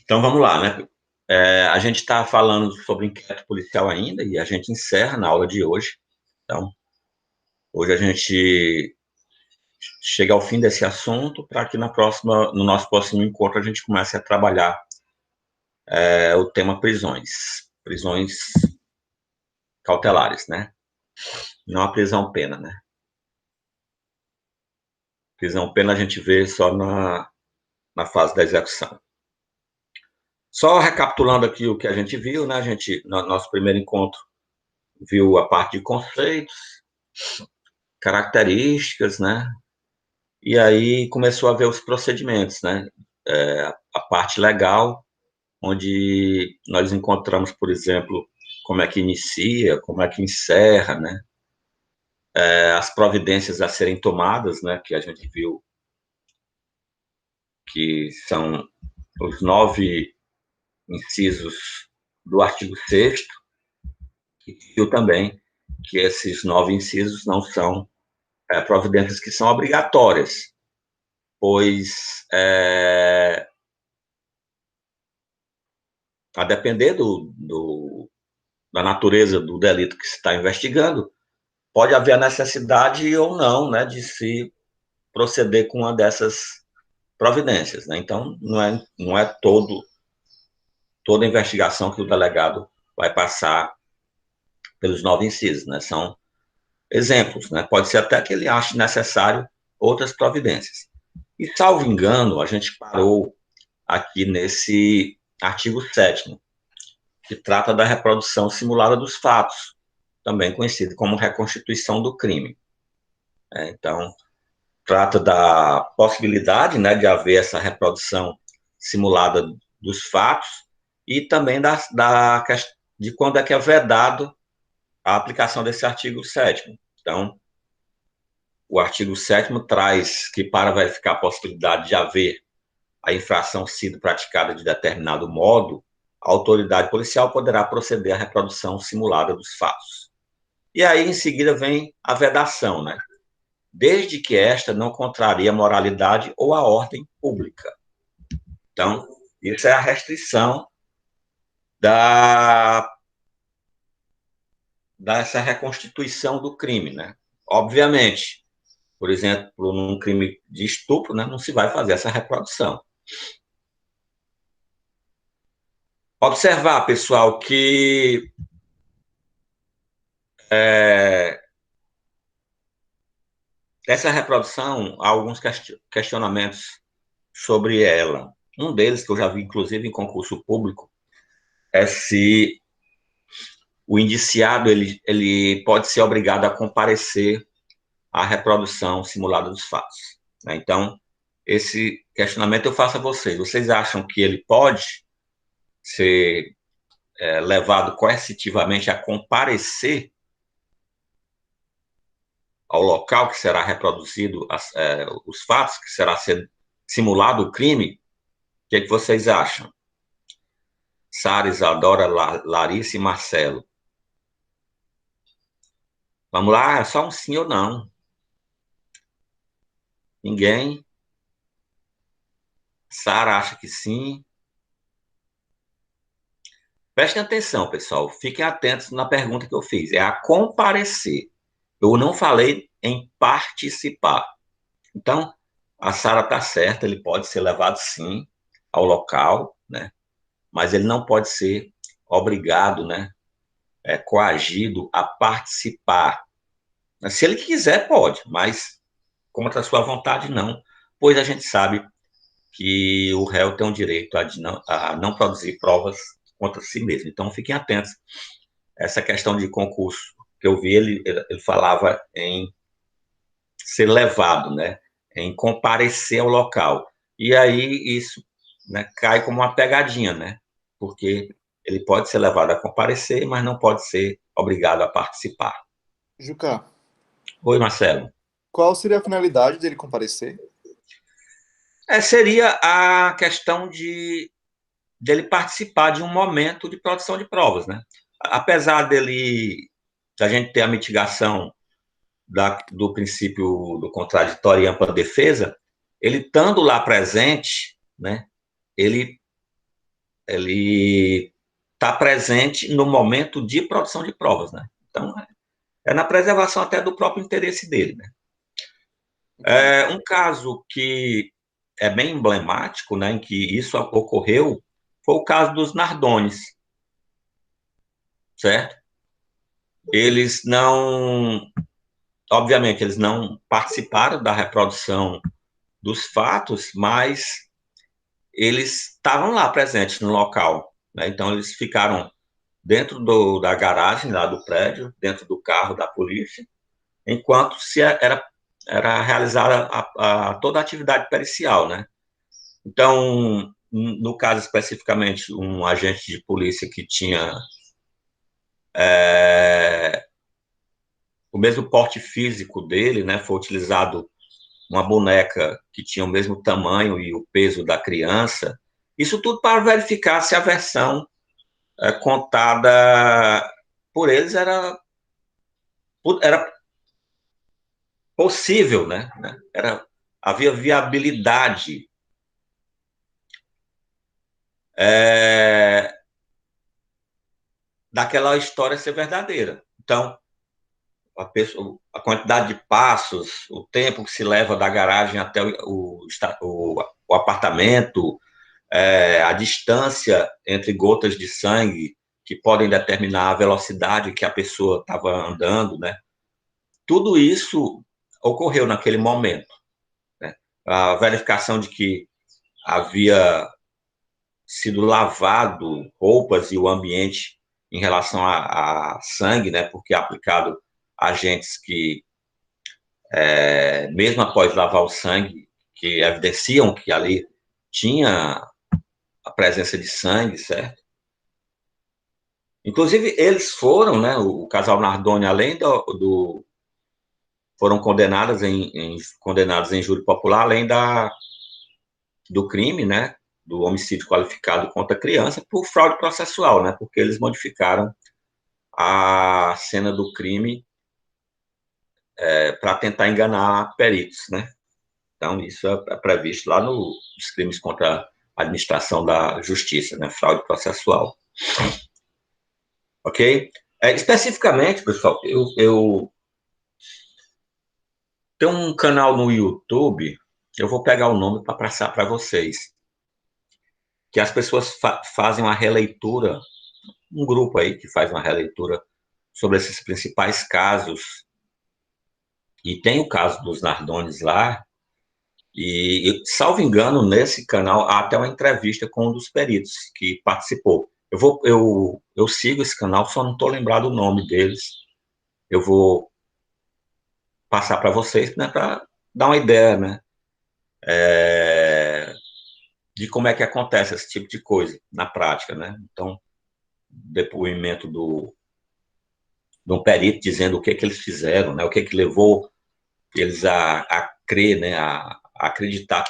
Então vamos lá, né? A gente está falando sobre inquérito policial ainda e a gente encerra na aula de hoje. Então, hoje a gente chega ao fim desse assunto para que no nosso próximo encontro a gente comece a trabalhar o tema prisões cautelares, né? Não a prisão-pena, né? Prisão-pena a gente vê só na fase da execução. Só recapitulando aqui o que a gente viu, né? No nosso primeiro encontro, viu a parte de conceitos, características, né? E aí começou a ver os procedimentos, né? A parte legal, onde nós encontramos, por exemplo, como é que inicia, como é que encerra, né? As providências a serem tomadas, né? Que a gente viu que são os 9 incisos do artigo 6º, e viu também que esses 9 incisos não são providências que são obrigatórias, pois a depender da natureza do delito que se está investigando, pode haver a necessidade ou não, né, de se proceder com uma dessas providências, né? Então, não é toda investigação que o delegado vai passar pelos 9 incisos, né? São exemplos, né? Pode ser até que ele ache necessário outras providências. E, salvo engano, a gente parou aqui nesse artigo 7º, que trata da reprodução simulada dos fatos, também conhecido como reconstituição do crime. Então, trata da possibilidade, né, de haver essa reprodução simulada dos fatos e também de quando é que é vedado a aplicação desse artigo 7º. Então, o artigo 7º traz que, para verificar a possibilidade de haver a infração sido praticada de determinado modo, a autoridade policial poderá proceder à reprodução simulada dos fatos. E aí, em seguida, vem a vedação, né? Desde que esta não contraria a moralidade ou a ordem pública. Então, isso é a restrição dessa reconstituição do crime, né? Obviamente, por exemplo, num crime de estupro, né, não se vai fazer essa reprodução. Observar, pessoal, que essa reprodução, há alguns questionamentos sobre ela. Um deles, que eu já vi, inclusive, em concurso público, é se o indiciado ele pode ser obrigado a comparecer à reprodução simulada dos fatos. Né? Então, esse questionamento eu faço a vocês. Vocês acham que ele pode ser levado coercitivamente a comparecer ao local que será reproduzido os fatos, que será simulado o crime? O que é que vocês acham? Sara, Isadora, Larissa e Marcelo. Vamos lá, é só um sim ou não. Ninguém? Sara acha que sim. Prestem atenção, pessoal. Fiquem atentos na pergunta que eu fiz. É a comparecer. Eu não falei em participar. Então, a Sara está certa, ele pode ser levado sim ao local, né? Mas ele não pode ser obrigado, né? Coagido a participar. Se ele quiser, pode, mas contra a sua vontade, não, pois a gente sabe que o réu tem o direito a não produzir provas contra si mesmo. Então, fiquem atentos. Essa questão de concurso que eu vi, ele falava em ser levado, né, em comparecer ao local. E aí isso, né, cai como uma pegadinha, né, porque ele pode ser levado a comparecer, mas não pode ser obrigado a participar. Juca, Oi, Marcelo. qual seria a finalidade dele comparecer? Seria a questão de ele participar de um momento de produção de provas, né? Apesar da gente ter a mitigação do princípio do contraditório e ampla defesa, ele estando lá presente, né? Ele ele está presente no momento de produção de provas, né? Então, é na preservação até do próprio interesse dele, né? Um caso que é bem emblemático, né, em que isso ocorreu, foi o caso dos Nardones, certo? Eles não, obviamente, eles não participaram da reprodução dos fatos, mas eles estavam lá presentes no local, né? Então, eles ficaram dentro da garagem lá do prédio, dentro do carro da polícia, enquanto era realizada toda a atividade pericial, né? Então, no caso especificamente, um agente de polícia que tinha o mesmo porte físico dele, né, foi utilizado uma boneca que tinha o mesmo tamanho e o peso da criança, isso tudo para verificar se a versão contada por eles era possível, né? Havia viabilidade daquela história ser verdadeira. Então, a quantidade de passos, o tempo que se leva da garagem até o apartamento, a distância entre gotas de sangue que podem determinar a velocidade que a pessoa estava andando, né? Tudo isso ocorreu naquele momento, né? A verificação de que havia sido lavado roupas e o ambiente em relação a sangue, né? Porque é aplicado agentes que, mesmo após lavar o sangue, que evidenciam que ali tinha a presença de sangue, certo? Inclusive, eles foram, né? O casal Nardoni, além foram condenados em júri popular, além do crime, né? Do homicídio qualificado contra a criança, por fraude processual, né? Porque eles modificaram a cena do crime para tentar enganar peritos, né? Então, isso é previsto lá nos crimes contra a administração da justiça, né? Fraude processual. Ok? Especificamente, pessoal, eu tenho um canal no YouTube, eu vou pegar o nome para passar para vocês, que as pessoas fazem uma releitura, um grupo aí que faz uma releitura sobre esses principais casos, e tem o caso dos Nardones lá, e, salvo engano, nesse canal há até uma entrevista com um dos peritos que participou. Eu sigo esse canal, só não estou lembrado o nome deles. Eu vou passar para vocês, né, para dar uma ideia, né, de como é que acontece esse tipo de coisa na prática, né? Então, depoimento de um perito dizendo o que que eles fizeram, né, o que que levou eles a crer, né, a acreditar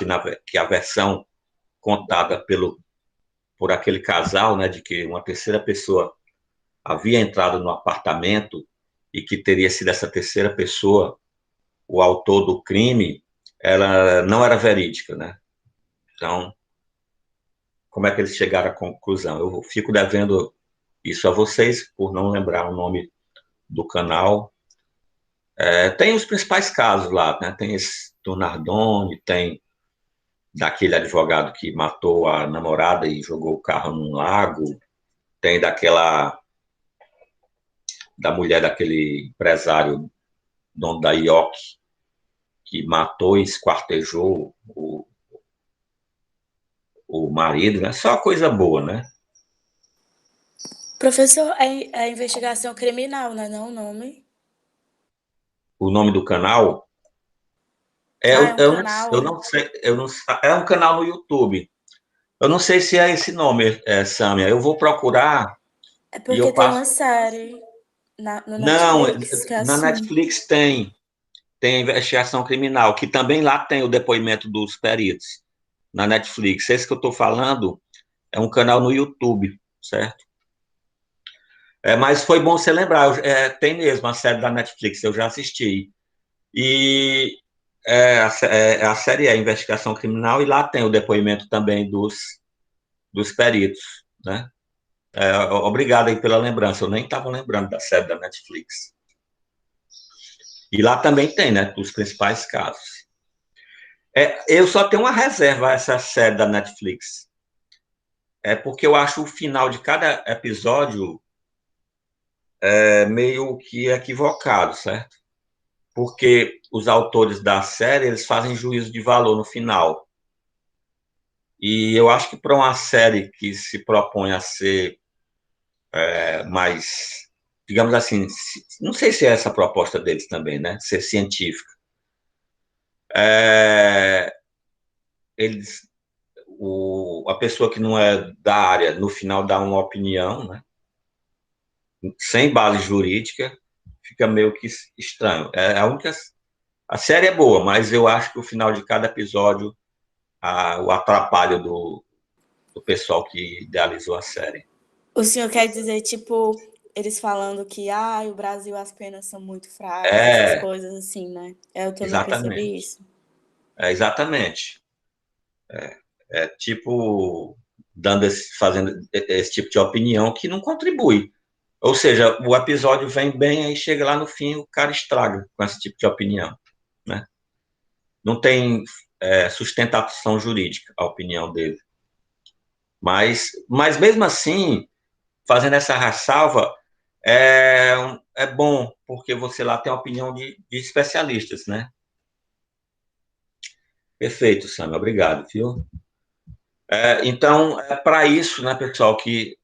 que a versão contada por aquele casal, né, de que uma terceira pessoa havia entrado no apartamento e que teria sido essa terceira pessoa o autor do crime, ela não era verídica, né? Então, como é que eles chegaram à conclusão? Eu fico devendo isso a vocês, por não lembrar o nome do canal. Tem os principais casos lá, né? Tem esse do Nardoni, tem daquele advogado que matou a namorada e jogou o carro num lago, tem da mulher daquele empresário, dono da IOC, que matou e esquartejou o marido, né? Só coisa boa, né? Professor, é investigação criminal, né? Não o nome. O nome do canal É um canal. eu não sei, é um canal no YouTube. Eu não sei se é esse nome, Sâmia. Eu vou procurar É e porque eu tem passo. uma série no Não, Netflix que é na assim. Netflix tem a investigação criminal, que também lá tem o depoimento dos peritos. Na Netflix. Esse que eu estou falando é um canal no YouTube, certo? Mas foi bom você lembrar, tem mesmo a série da Netflix, eu já assisti. E a série é Investigação Criminal, e lá tem o depoimento também dos peritos. né? Obrigado aí pela lembrança, eu nem estava lembrando da série da Netflix. E lá também tem, né, os principais casos. Eu só tenho uma reserva a essa série da Netflix. É porque eu acho o final de cada episódio meio que equivocado, certo? Porque os autores da série, eles fazem juízo de valor no final. E eu acho que para uma série que se propõe a ser mais, digamos assim, não sei se é essa a proposta deles também, né? Ser científica. Eles, a pessoa que não é da área, no final dá uma opinião, né? Sem base jurídica, fica meio que estranho. A série é boa, mas eu acho que o final de cada episódio, o atrapalho do pessoal que idealizou a série. O senhor quer dizer, tipo, eles falando que o Brasil, as penas são muito fracas, essas coisas assim, né? Eu também percebi isso. Exatamente. Tipo, fazendo esse tipo de opinião que não contribui. Ou seja, o episódio vem bem, aí chega lá no fim, o cara estraga com esse tipo de opinião, né? Não tem sustentação jurídica a opinião dele. Mas mesmo assim, fazendo essa ressalva, é bom, porque você lá tem a opinião de especialistas, né? Perfeito, Sam, obrigado, viu? Então, é para isso, né, pessoal, que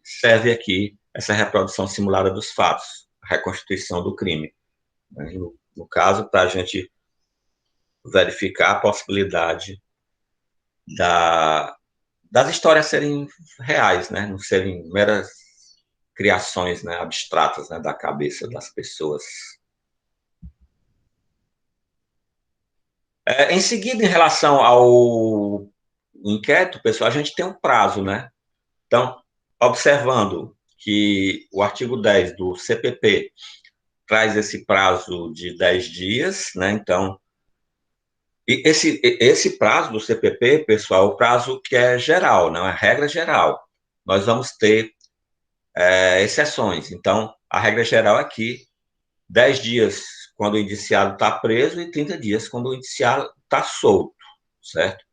serve aqui essa reprodução simulada dos fatos, a reconstituição do crime. Né? No caso, para a gente verificar a possibilidade das histórias serem reais, né? Não serem meras criações, né, abstratas, né, da cabeça das pessoas. Em seguida, em relação ao inquérito, pessoal, a gente tem um prazo, né? Então, observando que o artigo 10 do CPP traz esse prazo de 10 dias, né? Então, esse prazo do CPP, pessoal, é o prazo que é geral, não é regra geral. Nós vamos ter exceções. Então, a regra geral é que 10 dias quando o indiciado está preso e 30 dias quando o indiciado está solto, certo?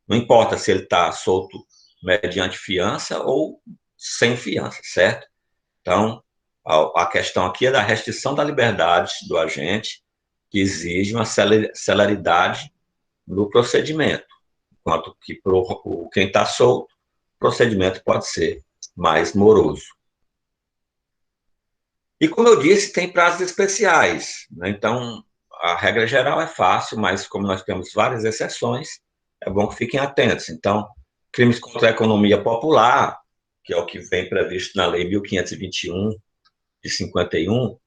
Não importa se ele está solto mediante fiança ou sem fiança, certo? Então, a questão aqui é da restrição da liberdade do agente, que exige uma celeridade no procedimento, enquanto que para quem está solto, o procedimento pode ser mais moroso. E, como eu disse, tem prazos especiais, né? Então, a regra geral é fácil, mas como nós temos várias exceções, é bom que fiquem atentos. Então, crimes contra a economia popular, que é o que vem previsto na Lei 1521, de 51,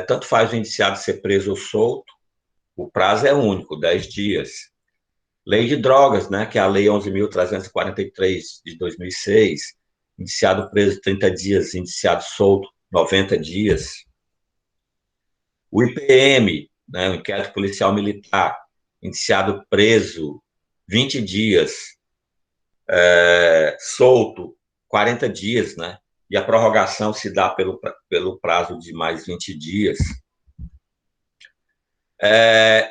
tanto faz o indiciado ser preso ou solto, o prazo é único, 10 dias. Lei de drogas, né, que é a Lei 11.343, de 2006, indiciado preso 30 dias, indiciado solto 90 dias. O IPM, né, o Inquérito Policial Militar, indiciado preso 20 dias, solto 40 dias, né? E a prorrogação se dá pelo prazo de mais 20 dias.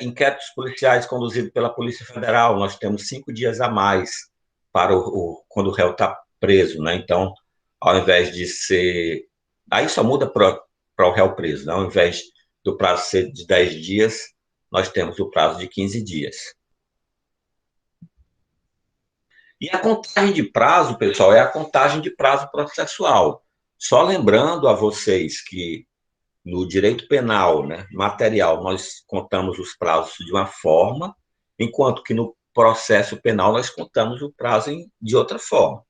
Inquéritos policiais conduzidos pela Polícia Federal, nós temos 5 dias a mais para quando o réu está preso, né? Então, ao invés de ser... Aí só muda para o réu preso, né? Ao invés do prazo ser de 10 dias, nós temos o prazo de 15 dias. E a contagem de prazo, pessoal, é a contagem de prazo processual. Só lembrando a vocês que no direito penal, né, material, nós contamos os prazos de uma forma, enquanto que no processo penal nós contamos o prazo de outra forma.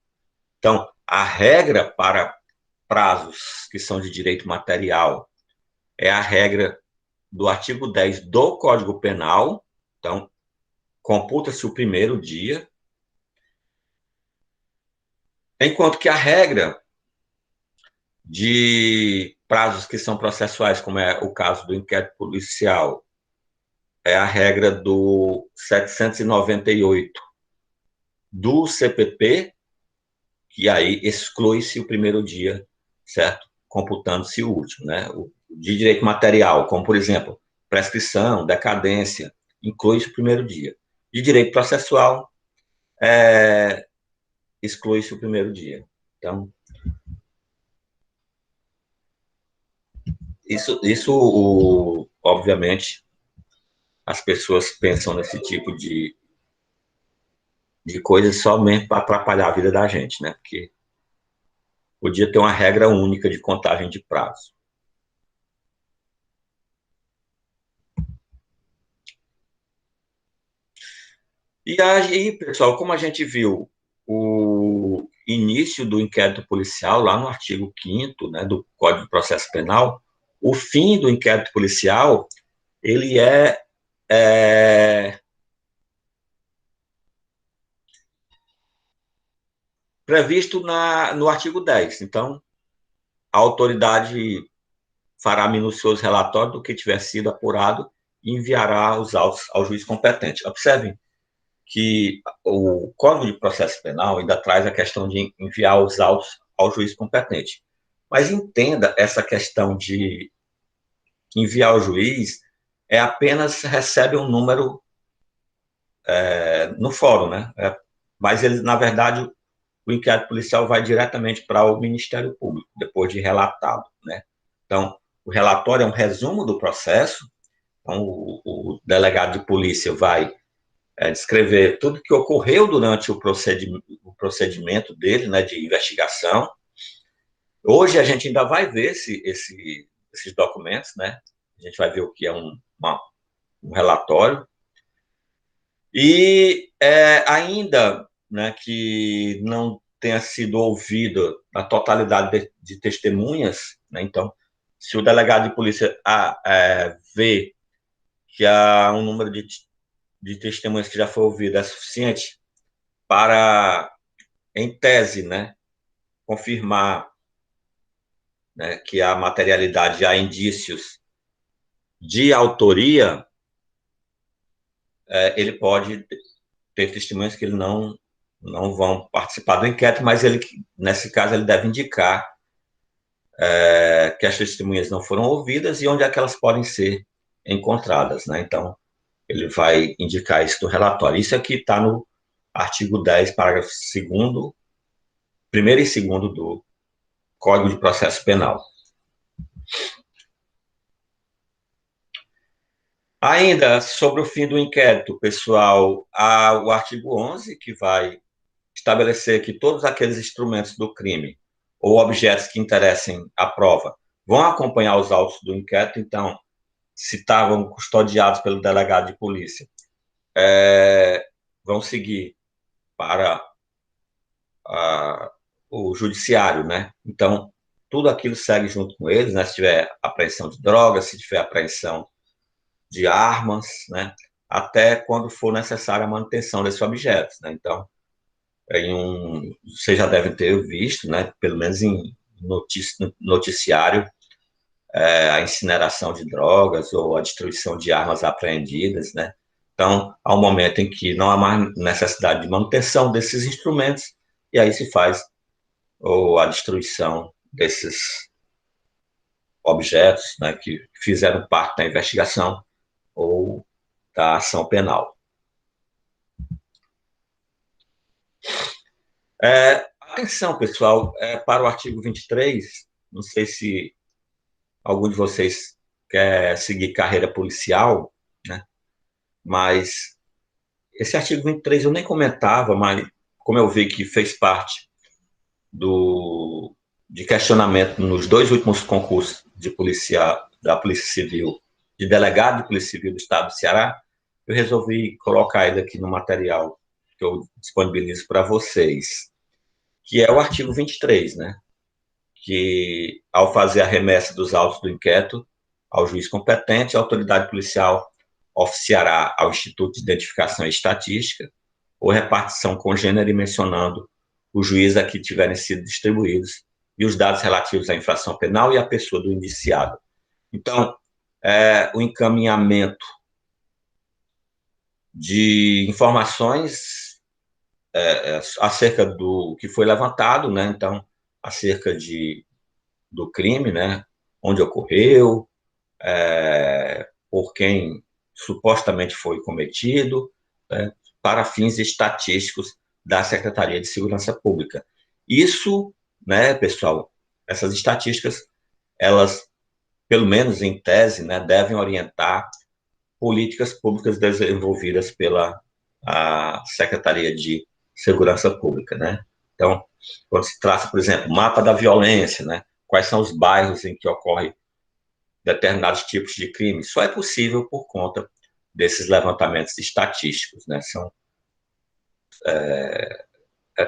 Então, a regra para prazos que são de direito material é a regra do artigo 10 do Código Penal. Então, computa-se o primeiro dia, enquanto que a regra de prazos que são processuais, como é o caso do inquérito policial, é a regra do 798 do CPP, que aí exclui-se o primeiro dia, certo? Computando-se o último, né? O de direito material, como, por exemplo, prescrição, decadência, inclui-se o primeiro dia. De direito processual, exclui-se o primeiro dia. Então, obviamente, as pessoas pensam nesse tipo de coisas somente para atrapalhar a vida da gente, né? Porque podia ter uma regra única de contagem de prazo. E aí, pessoal, como a gente viu o início do inquérito policial, lá no artigo 5º, né, do Código de Processo Penal, o fim do inquérito policial, ele é previsto no artigo 10. Então, a autoridade fará minucioso relatório do que tiver sido apurado e enviará os autos ao juiz competente. Observem que o Código de Processo Penal ainda traz a questão de enviar os autos ao juiz competente. Mas entenda essa questão de enviar ao juiz apenas recebe um número no fórum, né? Mas ele, na verdade, o inquérito policial vai diretamente para o Ministério Público, depois de relatado, né? Então, o relatório é um resumo do processo. Então, o delegado de polícia vai descrever tudo que ocorreu durante o procedimento dele, né, de investigação. Hoje a gente ainda vai ver esses documentos, né? A gente vai ver o que é um relatório. E ainda, né, que não tenha sido ouvido a totalidade de testemunhas, né? Então, se o delegado de polícia vê que há um número de testemunhas que já foi ouvido é suficiente para, em tese, né, confirmar, né, que há materialidade, há indícios de autoria, ele pode ter testemunhas que ele não vão participar do inquérito, mas ele, nesse caso, ele deve indicar que as testemunhas não foram ouvidas e onde é que elas podem ser encontradas, né? Então, ele vai indicar isso no relatório. Isso aqui está no artigo 10, parágrafo 2º, primeiro e segundo do Código de Processo Penal. Ainda sobre o fim do inquérito, pessoal, há o artigo 11, que vai estabelecer que todos aqueles instrumentos do crime ou objetos que interessem a prova vão acompanhar os autos do inquérito. Então, se estavam custodiados pelo delegado de polícia, vão seguir para o judiciário, né? Então, tudo aquilo segue junto com eles, né? Se tiver apreensão de drogas, se tiver apreensão de armas, né? Até quando for necessária a manutenção desses objetos, né? Então, vocês já devem ter visto, né? Pelo menos em noticiário, a incineração de drogas ou a destruição de armas apreendidas, né? Então, há um momento em que não há mais necessidade de manutenção desses instrumentos e aí se faz a destruição desses objetos, né, que fizeram parte da investigação ou da ação penal. Atenção, pessoal, para o artigo 23, não sei se algum de vocês quer seguir carreira policial, né? Mas esse artigo 23 eu nem comentava, mas como eu vi que fez parte de questionamento nos 2 últimos concursos da Polícia Civil, de delegado de Polícia Civil do Estado do Ceará, eu resolvi colocar ele aqui no material que eu disponibilizo para vocês, que é o artigo 23, né? Que, ao fazer a remessa dos autos do inquérito ao juiz competente, a autoridade policial oficiará ao Instituto de Identificação e Estatística ou repartição congênere mencionando o juiz a que tiverem sido distribuídos e os dados relativos à infração penal e à pessoa do indiciado. Então, o encaminhamento de informações acerca do que foi levantado, né? Então, acerca do crime, né? Onde ocorreu, por quem supostamente foi cometido, né? Para fins estatísticos da Secretaria de Segurança Pública. Isso, né, pessoal, essas estatísticas, elas, pelo menos em tese, né, devem orientar políticas públicas desenvolvidas pela a Secretaria de Segurança Pública, né? Então, quando se traça, por exemplo, mapa da violência, né? Quais são os bairros em que ocorre determinados tipos de crime, só é possível por conta desses levantamentos estatísticos, né?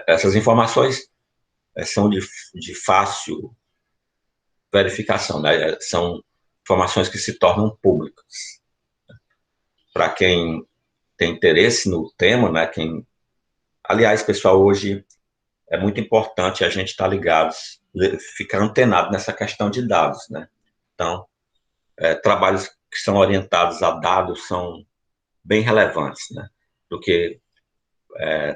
Essas informações são de fácil verificação, né? São informações que se tornam públicas. Para quem tem interesse no tema, né? Aliás, pessoal, hoje é muito importante a gente estar ligados, ficar antenado nessa questão de dados, né? Então, trabalhos que são orientados a dados são bem relevantes, né? Do que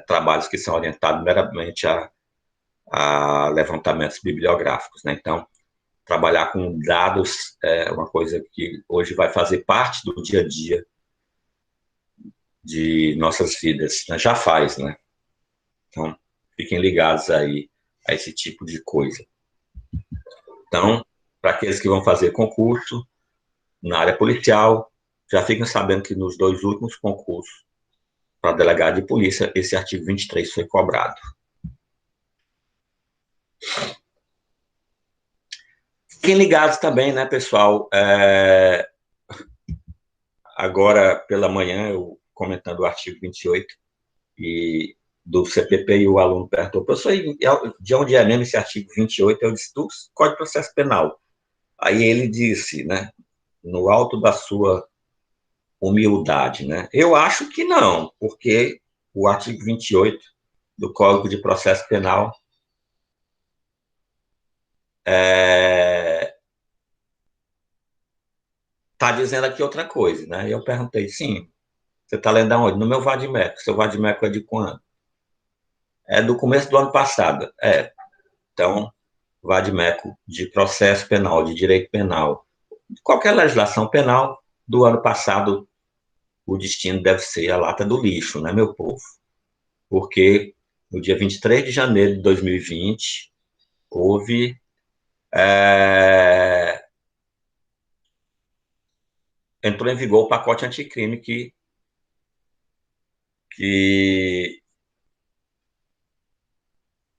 trabalhos que são orientados meramente a levantamentos bibliográficos, né? Então, trabalhar com dados é uma coisa que hoje vai fazer parte do dia a dia de nossas vidas, né? Já faz, né? Então, fiquem ligados aí a esse tipo de coisa. Então, para aqueles que vão fazer concurso na área policial, já fiquem sabendo que nos 2 últimos concursos para delegado de polícia, esse artigo 23 foi cobrado. Fiquem ligados também, né, pessoal? Agora, pela manhã, eu comentando o artigo 28 e do CPP, e o aluno perguntou, professor, de onde é mesmo esse artigo 28? Eu disse, do Código de Processo Penal. Aí ele disse, né, no alto da sua humildade, né? Eu acho que não, porque o artigo 28 do Código de Processo Penal está dizendo aqui outra coisa, né? E eu perguntei, sim, você está lendo aonde? No meu vadimeco. Seu vadimeco é de quando? É do começo do ano passado. Então, vadimeco de processo penal, de direito penal, de qualquer legislação penal do ano passado, o destino deve ser a lata do lixo, né, meu povo? Porque no dia 23 de janeiro de 2020, houve entrou em vigor o pacote anticrime que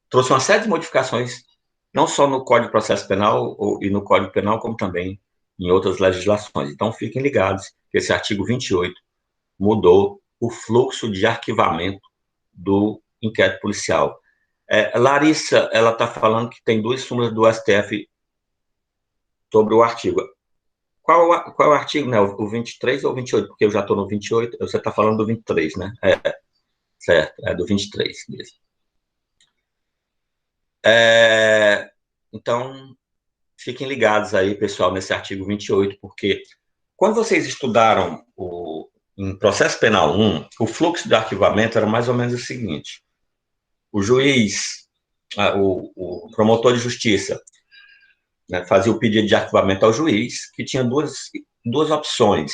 trouxe uma série de modificações, não só no Código de Processo Penal e no Código Penal, como também em outras legislações. Então, fiquem ligados que esse artigo 28 mudou o fluxo de arquivamento do inquérito policial. Larissa, ela está falando que tem 2 súmulas do STF sobre o artigo. Qual é o artigo, né? O 23 ou o 28? Porque eu já estou no 28, você está falando do 23, né? Certo, é do 23 mesmo. Então, fiquem ligados aí, pessoal, nesse artigo 28, porque quando vocês estudaram em processo penal 1, o fluxo de arquivamento era mais ou menos o seguinte: o juiz, o promotor de justiça, né, fazia o pedido de arquivamento ao juiz, que tinha duas opções.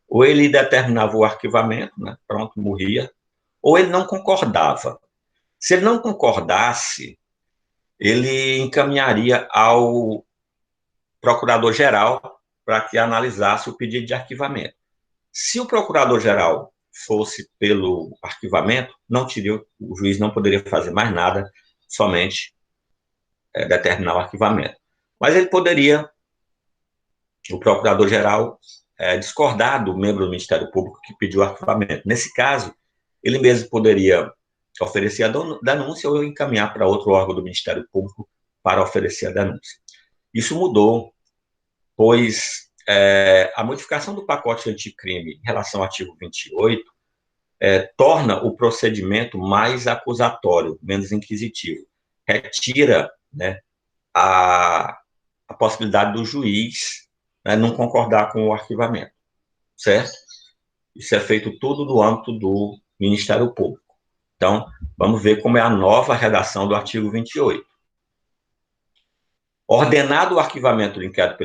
Ou ele determinava o arquivamento, né, pronto, morria, ou ele não concordava. Se ele não concordasse, ele encaminharia ao procurador-geral para que analisasse o pedido de arquivamento. Se o procurador-geral fosse pelo arquivamento, o juiz não poderia fazer mais nada, somente determinar o arquivamento. Mas ele poderia, o procurador-geral, discordar do membro do Ministério Público que pediu o arquivamento. Nesse caso, ele mesmo poderia oferecer a denúncia ou encaminhar para outro órgão do Ministério Público para oferecer a denúncia. Isso mudou, pois a modificação do pacote anticrime em relação ao artigo 28 torna o procedimento mais acusatório, menos inquisitivo. Retira, né, a possibilidade do juiz, né, não concordar com o arquivamento, certo? Isso é feito tudo no âmbito do Ministério Público. Então, vamos ver como é a nova redação do artigo 28. Ordenado o arquivamento do inquérito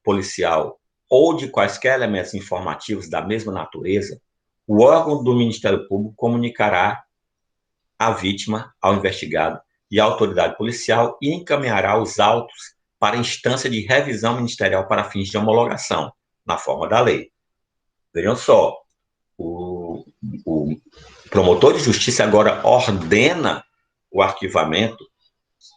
policial ou de quaisquer elementos informativos da mesma natureza, o órgão do Ministério Público comunicará à vítima, ao investigado e à autoridade policial e encaminhará os autos para instância de revisão ministerial para fins de homologação, na forma da lei. Vejam só, o promotor de justiça agora ordena o arquivamento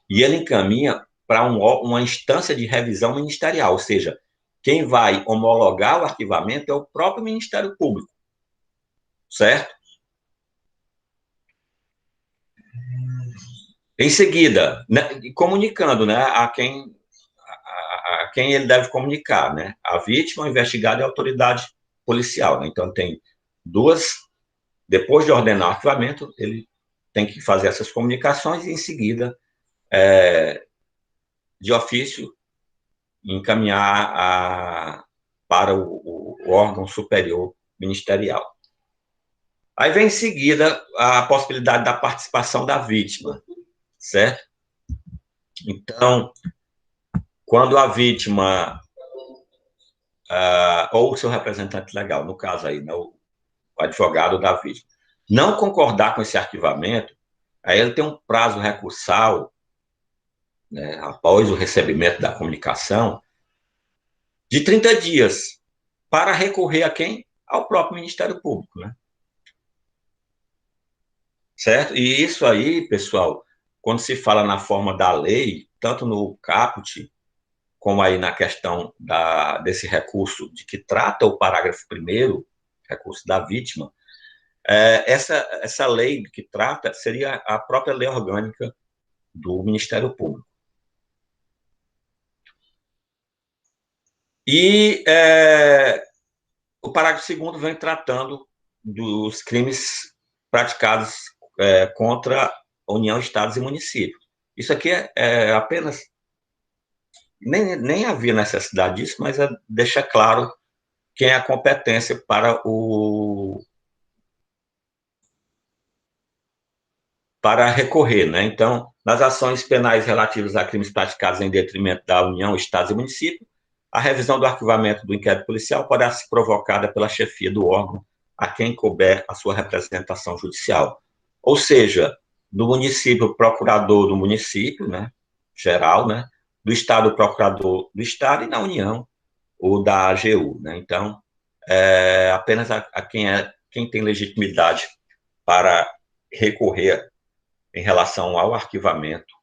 e ele encaminha para uma instância de revisão ministerial, ou seja, quem vai homologar o arquivamento é o próprio Ministério Público, certo? Em seguida, né, comunicando, né, a quem ele deve comunicar, né? A vítima, o investigado e a autoridade policial. Né? Então, tem duas. Depois de ordenar o arquivamento, ele tem que fazer essas comunicações e, em seguida, de ofício, encaminhar para o órgão superior ministerial. Aí vem em seguida a possibilidade da participação da vítima, certo? Então, quando a vítima ou o seu representante legal, no caso aí, né, o advogado da vítima, não concordar com esse arquivamento, aí ele tem um prazo recursal, né, após o recebimento da comunicação, de 30 dias, para recorrer a quem? Ao próprio Ministério Público, né? Certo? E isso aí, pessoal, quando se fala na forma da lei, tanto no caput, como aí na questão desse recurso de que trata o parágrafo 1º, recurso da vítima, essa lei que trata seria a própria lei orgânica do Ministério Público. E o parágrafo 2º vem tratando dos crimes praticados contra a União, Estados e municípios. Isso aqui é apenas... Nem havia necessidade disso, mas deixa claro quem é a competência para recorrer, né? Então, nas ações penais relativas a crimes praticados em detrimento da União, Estados e municípios, a revisão do arquivamento do inquérito policial poderá ser provocada pela chefia do órgão a quem couber a sua representação judicial. Ou seja, do município, procurador do município, né, geral, né, do Estado, procurador do Estado, e na União, ou da AGU. Né? Então, apenas a quem tem legitimidade para recorrer em relação ao arquivamento.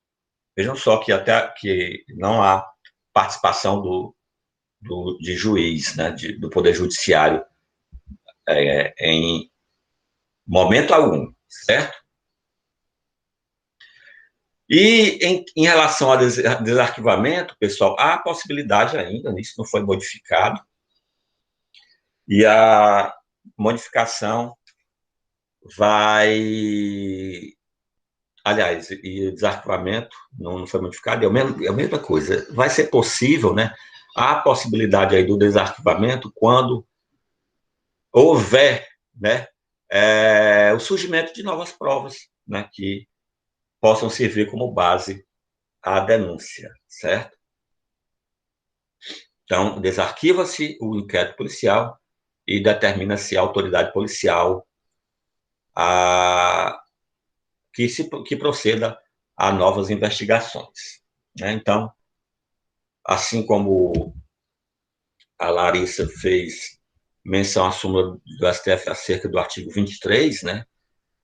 Vejam só que até que não há participação de juiz, né, do Poder Judiciário, em momento algum, certo? E em relação ao desarquivamento, pessoal, há a possibilidade ainda, isso não foi modificado, e a modificação vai... Aliás, e o desarquivamento não foi modificado, é a mesma coisa. Vai ser possível, né? Há a possibilidade aí do desarquivamento quando houver, né, o surgimento de novas provas, né, que possam servir como base à denúncia, certo? Então, desarquiva-se o inquérito policial e determina-se a autoridade policial que proceda a novas investigações. Né? Então, assim como a Larissa fez menção à súmula do STF acerca do artigo 23, né,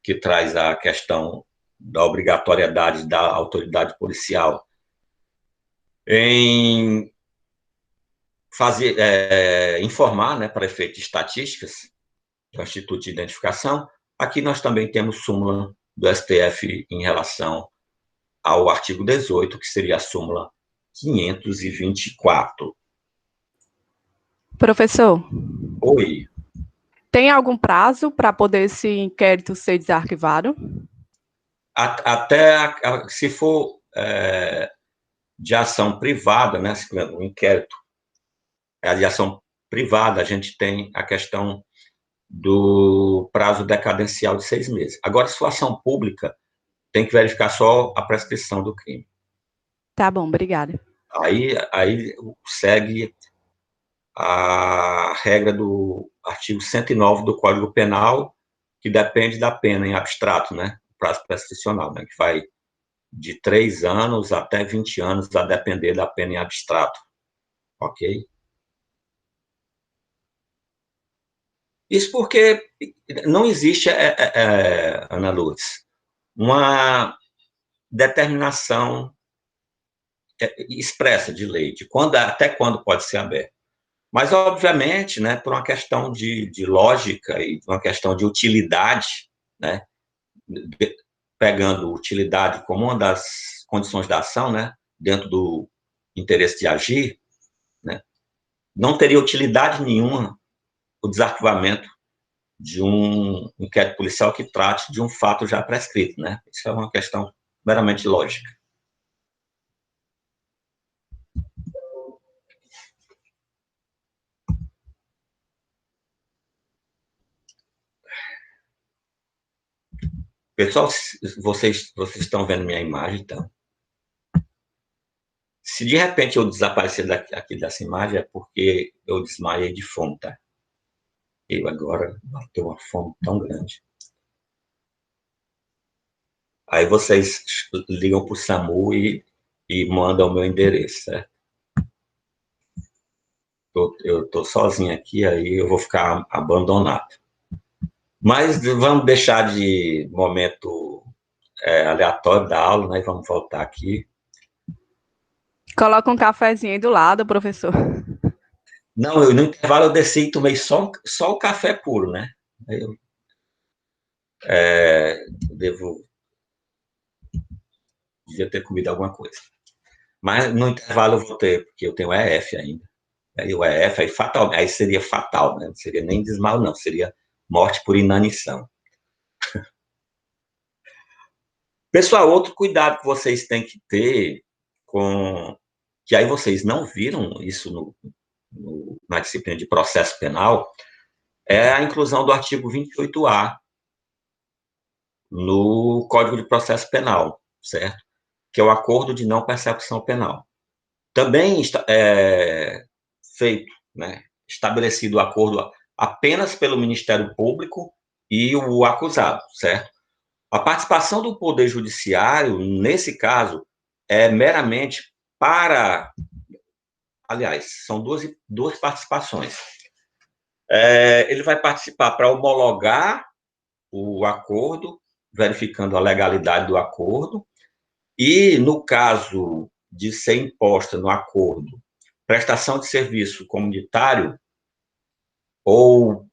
que traz a questão da obrigatoriedade da autoridade policial em informar, né, para efeitos de estatísticas, do Instituto de Identificação. Aqui nós também temos súmula do STF em relação ao artigo 18, que seria a súmula 524. Professor. Oi. Tem algum prazo para poder esse inquérito ser desarquivado? Até se for de ação privada, né, o inquérito de ação privada, a gente tem a questão do prazo decadencial de 6 meses. Agora, se for ação pública, tem que verificar só a prescrição do crime. Tá bom, obrigada. Aí segue a regra do artigo 109 do Código Penal, que depende da pena em abstrato, né? O prazo prescricional, né? Que vai de 3 anos até 20 anos, a depender da pena em abstrato. Ok? Isso porque não existe, Ana Lourdes, uma determinação expressa de lei, de até quando pode ser aberto. Mas, obviamente, né, por uma questão de lógica e uma questão de utilidade, né, pegando utilidade como uma das condições da ação, né, dentro do interesse de agir, né, não teria utilidade nenhuma o desarquivamento de um inquérito policial que trate de um fato já prescrito, né? Isso é uma questão meramente lógica. Pessoal, vocês estão vendo minha imagem, então. Se de repente eu desaparecer aqui dessa imagem, é porque eu desmaiei de fome, tá? Eu agora tenho uma fome tão grande. Aí vocês ligam para o SAMU e mandam o meu endereço, certo? Eu estou sozinho aqui, aí eu vou ficar abandonado. Mas vamos deixar de momento aleatório da aula, né? Vamos voltar aqui. Coloca um cafezinho aí do lado, professor. Não, no intervalo eu desci e tomei só o café puro, né? Eu devia ter comido alguma coisa. Mas no intervalo eu vou ter, porque eu tenho EF ainda. Aí o EF, aí seria fatal, né? Não seria nem desmaio, não. Seria morte por inanição. Pessoal, outro cuidado que vocês têm que ter que aí vocês não viram isso na disciplina de processo penal, é a inclusão do artigo 28A no Código de Processo Penal, certo? Que é o acordo de não persecução penal. Também feito, né, estabelecido o acordo apenas pelo Ministério Público e o acusado, certo? A participação do Poder Judiciário, nesse caso, é meramente para... Aliás, são duas participações. Ele vai participar para homologar o acordo, verificando a legalidade do acordo, e, no caso de ser imposta no acordo prestação de serviço comunitário ou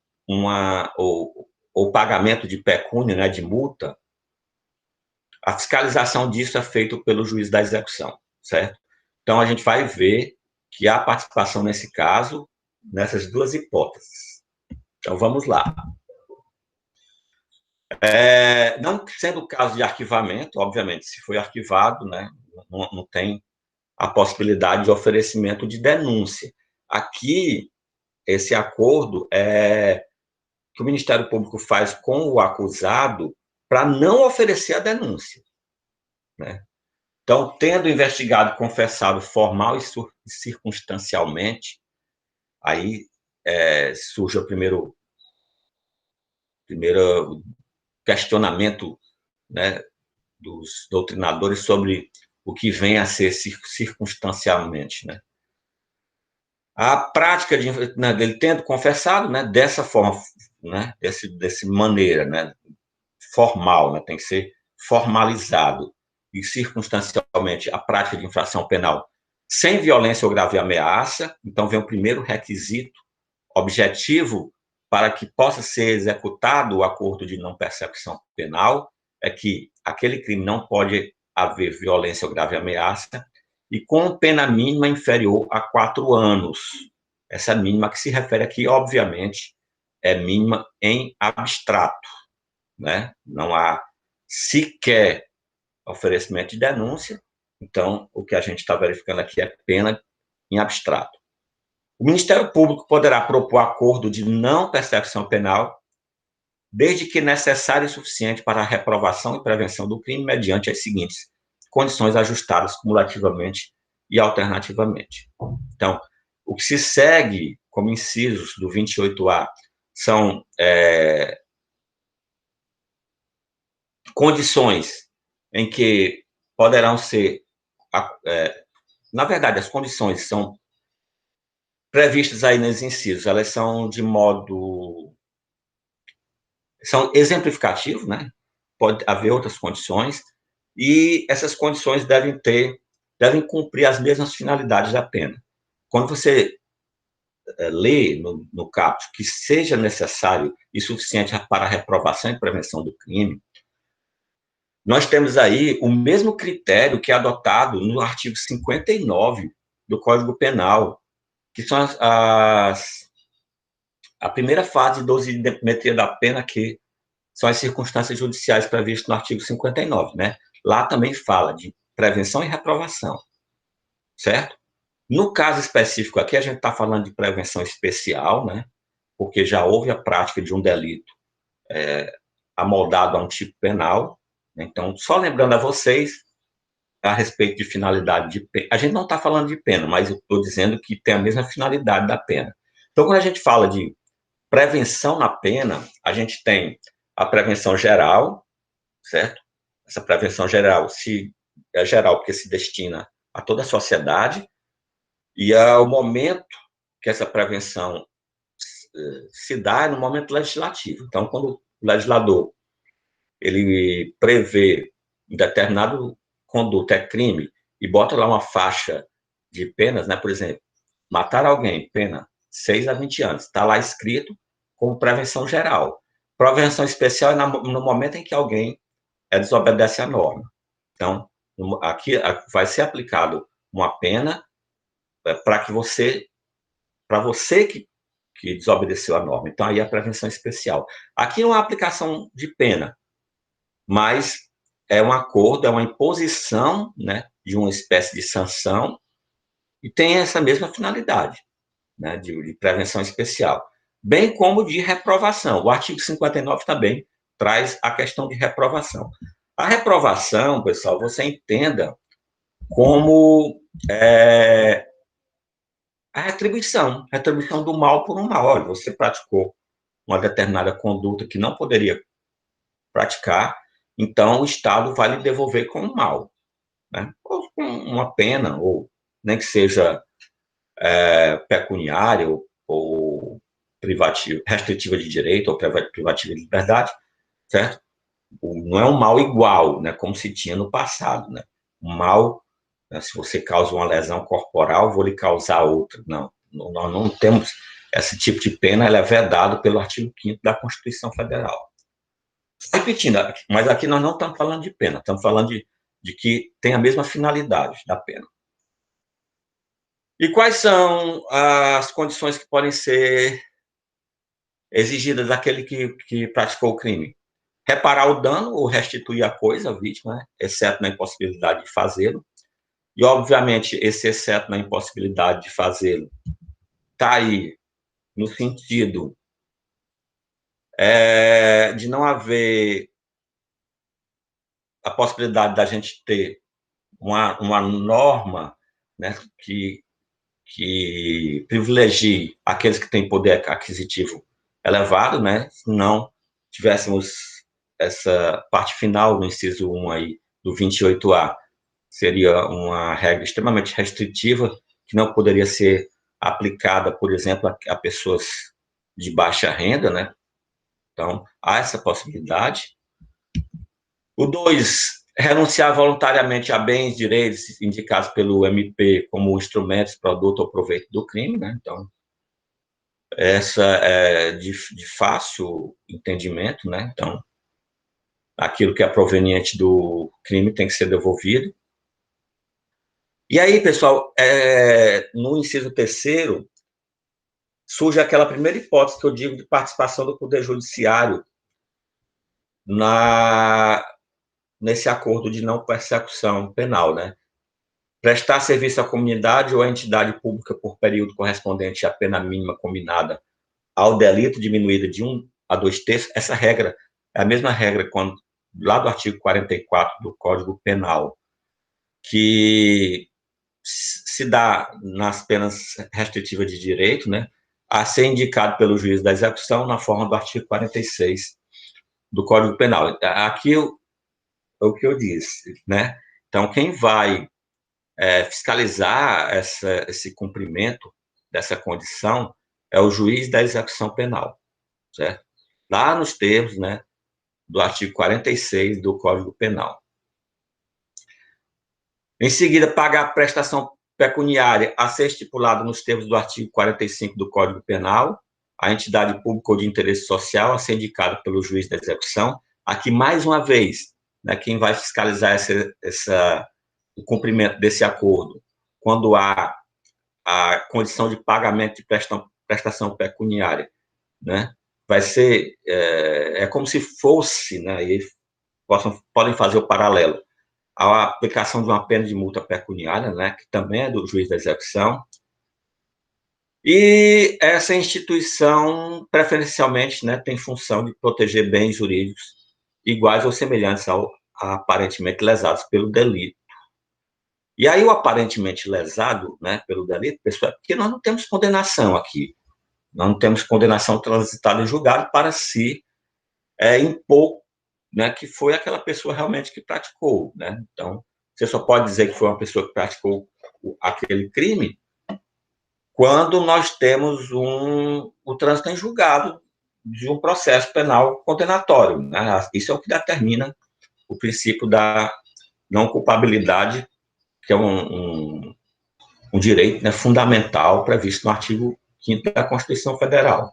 pagamento de pecúnia, né, de multa, a fiscalização disso é feita pelo juiz da execução, certo? Então, a gente vai ver que há participação nesse caso, nessas duas hipóteses. Então, vamos lá. Não sendo o caso de arquivamento, obviamente, se foi arquivado, né, não tem a possibilidade de oferecimento de denúncia. Aqui, esse acordo que o Ministério Público faz com o acusado para não oferecer a denúncia, né? Então, tendo o investigado confessado formal e circunstancialmente, aí surge o primeiro questionamento, né, dos doutrinadores sobre o que vem a ser circunstancialmente, né? A prática dele tendo confessado, né, dessa forma, né, dessa maneira, né, formal, né, tem que ser formalizado, e circunstancialmente a prática de infração penal sem violência ou grave ameaça. Então, vem o primeiro requisito objetivo para que possa ser executado o acordo de não persecução penal, é que aquele crime não pode haver violência ou grave ameaça, e com pena mínima inferior a 4 anos. Essa mínima que se refere aqui, obviamente, é mínima em abstrato, né? Não há sequer oferecimento de denúncia, então o que a gente está verificando aqui é pena em abstrato. O Ministério Público poderá propor acordo de não persecução penal desde que necessário e suficiente para a reprovação e prevenção do crime mediante as seguintes condições ajustadas cumulativamente e alternativamente. Então, o que se segue como incisos do 28A são condições em que poderão ser, na verdade, as condições são previstas aí nos incisos, elas são de modo, são exemplificativos, né? Pode haver outras condições, e essas condições devem cumprir as mesmas finalidades da pena. Quando você lê no caput que seja necessário e suficiente para a reprovação e prevenção do crime, nós temos aí o mesmo critério que é adotado no artigo 59 do Código Penal, que são a primeira fase de dosimetria da pena, que são as circunstâncias judiciais previstas no artigo 59, né? Lá também fala de prevenção e reprovação, certo? No caso específico aqui, a gente está falando de prevenção especial, né? Porque já houve a prática de um delito amoldado a um tipo penal. Então, só lembrando a vocês, a respeito de finalidade de pena, a gente não está falando de pena, mas eu estou dizendo que tem a mesma finalidade da pena. Então, quando a gente fala de prevenção na pena, a gente tem a prevenção geral, certo? Essa prevenção geral é geral porque se destina a toda a sociedade, e o momento que essa prevenção se dá é no momento legislativo. Então, quando o legislador ele prevê um determinado conduta é crime e bota lá uma faixa de penas, né? Por exemplo, matar alguém, pena 6 a 20 anos, está lá escrito como prevenção geral. Prevenção especial é no momento em que alguém desobedece à norma. Então, aqui vai ser aplicado uma pena para você que desobedeceu à norma. Então, aí é a prevenção especial. Aqui não é uma aplicação de pena, mas é um acordo, é uma imposição, né, de uma espécie de sanção, e tem essa mesma finalidade, né, de prevenção especial, bem como de reprovação. O artigo 59 também traz a questão de reprovação. A reprovação, pessoal, você entenda como a retribuição do mal por um mal. Olha, você praticou uma determinada conduta que não poderia praticar, então o Estado vai lhe devolver com o mal, né? Ou com uma pena, ou nem que seja pecuniária, ou restritiva de direito, ou privativa de liberdade, certo? Não é um mal igual, né, como se tinha no passado, né? Um mal, né, se você causa uma lesão corporal, vou lhe causar outra. Não, nós não temos esse tipo de pena, ela é vedado pelo artigo 5º da Constituição Federal. Repetindo, mas aqui nós não estamos falando de pena, estamos falando de que tem a mesma finalidade da pena. E quais são as condições que podem ser exigidas daquele que praticou o crime? Reparar o dano ou restituir a coisa à vítima, né? Exceto na impossibilidade de fazê-lo. E, obviamente, esse exceto na impossibilidade de fazê-lo está aí no sentido de não haver a possibilidade da gente ter uma norma, né, que privilegie aqueles que têm poder aquisitivo elevado, né? Se não tivéssemos essa parte final do inciso 1 aí, do 28A, seria uma regra extremamente restritiva, que não poderia ser aplicada, por exemplo, a pessoas de baixa renda, né? Então, há essa possibilidade. O 2, renunciar voluntariamente a bens, direitos indicados pelo MP como instrumentos, produto ou proveito do crime, né? Então, essa é de fácil entendimento, né? Então, aquilo que é proveniente do crime tem que ser devolvido. E aí, pessoal, no inciso 3º, surge aquela primeira hipótese que eu digo de participação do Poder Judiciário nesse acordo de não persecução penal, né? Prestar serviço à comunidade ou à entidade pública por período correspondente à pena mínima combinada ao delito diminuída de 1 a 2/3, essa regra é a mesma regra quando, lá do artigo 44 do Código Penal, que se dá nas penas restritivas de direito, né, a ser indicado pelo juiz da execução na forma do artigo 46 do Código Penal. Aqui é o que eu disse, né? Então, quem vai fiscalizar esse cumprimento dessa condição é o juiz da execução penal, certo? Lá nos termos, né, do artigo 46 do Código Penal. Em seguida, pagar a prestação pecuniária a ser estipulada nos termos do artigo 45 do Código Penal, a entidade pública ou de interesse social a ser indicada pelo juiz da execução. Aqui, mais uma vez, né, quem vai fiscalizar o cumprimento desse acordo, quando há a condição de pagamento de prestação pecuniária, né, vai ser, como se fosse, né, e podem fazer o paralelo, a aplicação de uma pena de multa pecuniária, né, que também é do juiz da execução, e essa instituição, preferencialmente, né, tem função de proteger bens jurídicos iguais ou semelhantes a aparentemente lesados pelo delito. E aí o aparentemente lesado, né, pelo delito, pessoal, porque nós não temos condenação aqui, nós não temos condenação transitada em julgado para se impor, né, que foi aquela pessoa realmente que praticou, né? Então, você só pode dizer que foi uma pessoa que praticou aquele crime quando nós temos o trânsito em julgado de um processo penal condenatório, né? Isso é o que determina o princípio da não culpabilidade, que é um direito, né, fundamental previsto no artigo 5º da Constituição Federal.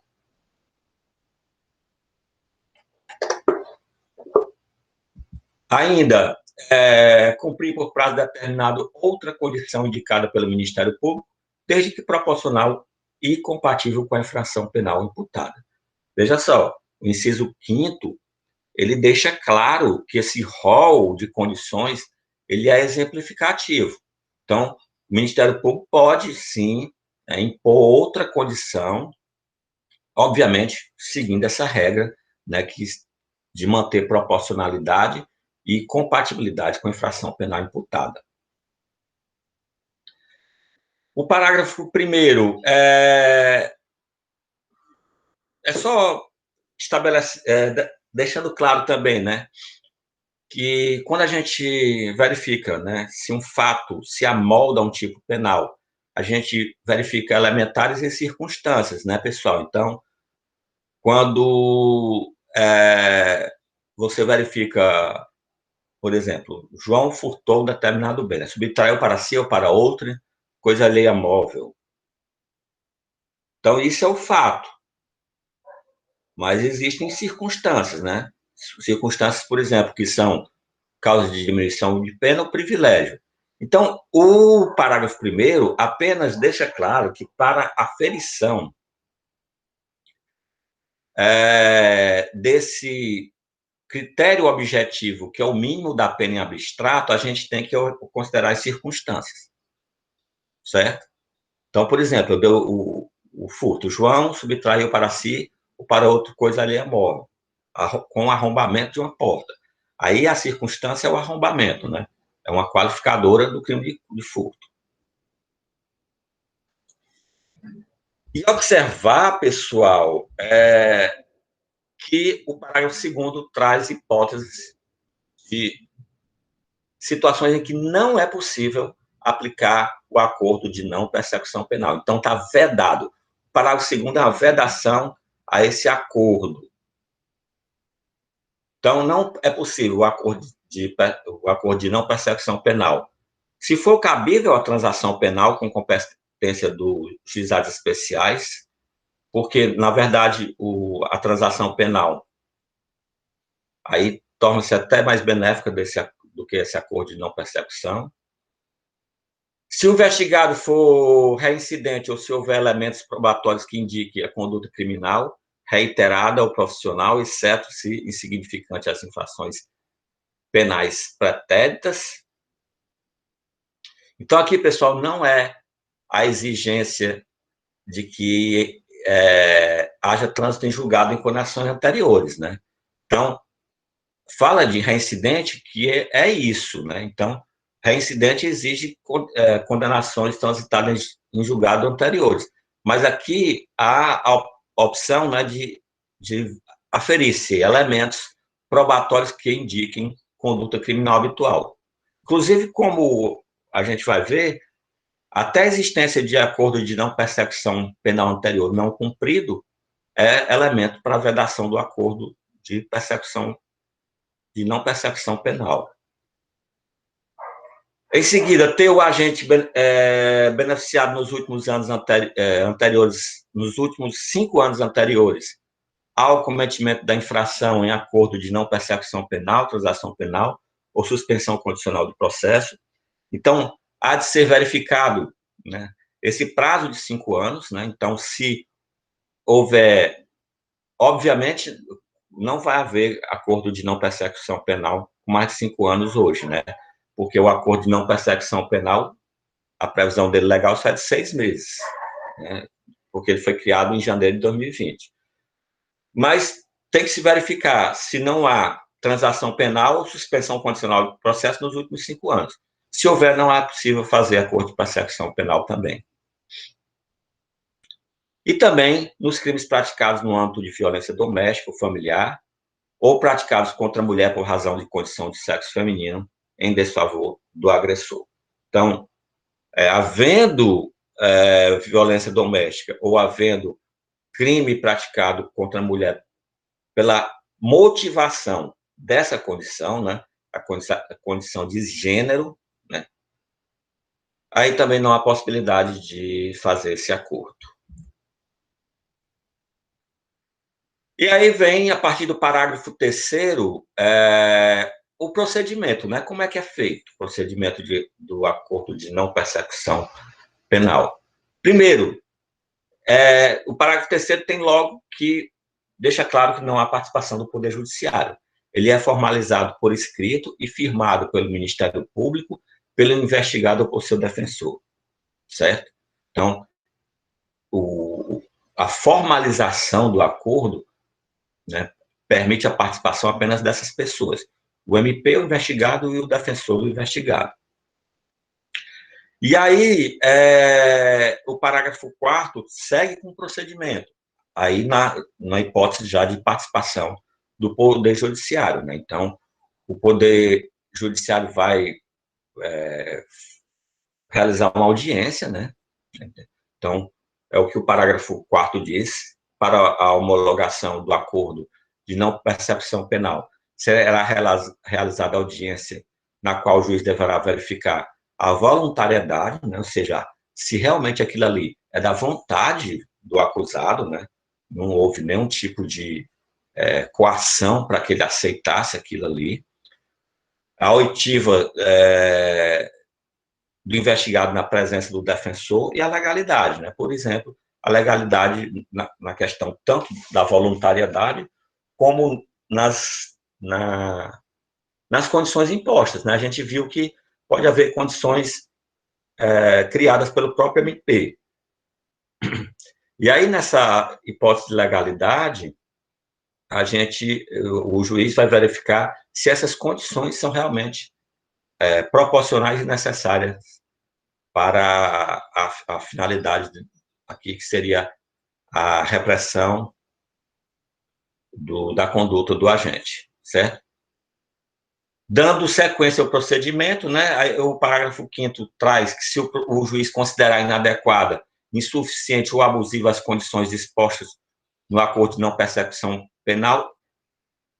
Ainda, cumprir por prazo determinado outra condição indicada pelo Ministério Público, desde que proporcional e compatível com a infração penal imputada. Veja só, o inciso 5º, ele deixa claro que esse rol de condições, ele é exemplificativo. Então, o Ministério Público pode, sim, impor outra condição, obviamente, seguindo essa regra, né, de manter proporcionalidade e compatibilidade com a infração penal imputada. O parágrafo 1º é só deixando claro também, né, que quando a gente verifica, né, se um fato se amolda a um tipo penal, a gente verifica elementares e circunstâncias, né, pessoal? Então, quando você verifica, por exemplo, João furtou um determinado bem, né, subtraiu para si ou para outra, coisa alheia móvel. Então, isso é o fato. Mas existem circunstâncias, né? Circunstâncias, por exemplo, que são causa de diminuição de pena ou privilégio. Então, o parágrafo 1º apenas deixa claro que para a ferição desse critério objetivo, que é o mínimo da pena em abstrato, a gente tem que considerar as circunstâncias, certo? Então, por exemplo, eu dei o furto, João subtraiu para si ou para outro coisa alheia móvel, com o arrombamento de uma porta. Aí a circunstância é o arrombamento, né? É uma qualificadora do crime de furto. E observar, pessoal, que o parágrafo 2º traz hipóteses de situações em que não é possível aplicar o acordo de não persecução penal. Então, está vedado. O parágrafo 2º é uma vedação a esse acordo. Então, não é possível o acordo de não persecução penal. Se for cabível a transação penal com competência dos juizados especiais, porque, na verdade, a transação penal aí torna-se até mais benéfica do que esse acordo de não persecução. Se o investigado for reincidente ou se houver elementos probatórios que indiquem a conduta criminal reiterada ou profissional, exceto se insignificante as infrações penais pretéritas. Então, aqui, pessoal, não é a exigência de que haja trânsito em julgado em condenações anteriores, né? Então, fala de reincidente, que é isso, né? Então, reincidente exige condenações transitadas em julgado anteriores. Mas aqui há a opção, né, de aferir-se elementos probatórios que indiquem conduta criminal habitual. Inclusive, como a gente vai ver, até a existência de acordo de não persecução penal anterior não cumprido é elemento para a vedação do acordo de não persecução penal. Em seguida, ter o agente beneficiado nos últimos anos anteriores, nos últimos 5 anos anteriores, ao cometimento da infração em acordo de não persecução penal, transação penal ou suspensão condicional do processo. Então, há de ser verificado, né, esse prazo de 5 anos, né? Então, se houver, obviamente, não vai haver acordo de não persecução penal com mais de 5 anos hoje, né? Porque o acordo de não persecução penal, a previsão dele legal só é de 6 meses, né? Porque ele foi criado em janeiro de 2020. Mas tem que se verificar se não há transação penal ou suspensão condicional do processo nos últimos 5 anos. Se houver, não é possível fazer acordo de persecução penal também. E também nos crimes praticados no âmbito de violência doméstica ou familiar, ou praticados contra a mulher por razão de condição de sexo feminino, em desfavor do agressor. Então, havendo violência doméstica ou havendo crime praticado contra a mulher pela motivação dessa condição, né, a condição de gênero, né, aí também não há possibilidade de fazer esse acordo. E aí vem, a partir do parágrafo 3º, o procedimento, né? Como é que é feito o procedimento do acordo de não persecução penal? Primeiro, o parágrafo 3º tem logo que deixa claro que não há participação do Poder Judiciário. Ele é formalizado por escrito e firmado pelo Ministério Público, pelo investigado ou por seu defensor, certo? Então, a formalização do acordo, né, permite a participação apenas dessas pessoas. O MP, o investigado, e o defensor do investigado. E aí, o parágrafo 4º segue com o procedimento, aí na hipótese já de participação do Poder Judiciário, né? Então, o Poder Judiciário vai realizar uma audiência, né? Então, é o que o parágrafo 4º diz: para a homologação do acordo de não persecução penal, será realizada audiência na qual o juiz deverá verificar a voluntariedade, né? Ou seja, se realmente aquilo ali é da vontade do acusado, né? Não houve nenhum tipo de coação para que ele aceitasse aquilo ali. A oitiva do investigado na presença do defensor e a legalidade, né? Por exemplo, a legalidade na questão tanto da voluntariedade como nas condições impostas, né? A gente viu que pode haver condições criadas pelo próprio MP. E aí, nessa hipótese de legalidade, o juiz vai verificar se essas condições são realmente proporcionais e necessárias para a finalidade aqui, que seria a repressão da conduta do agente, certo? Dando sequência ao procedimento, né, o parágrafo 5º traz que se o juiz considerar inadequada, insuficiente ou abusiva as condições dispostas no acordo de não persecução penal,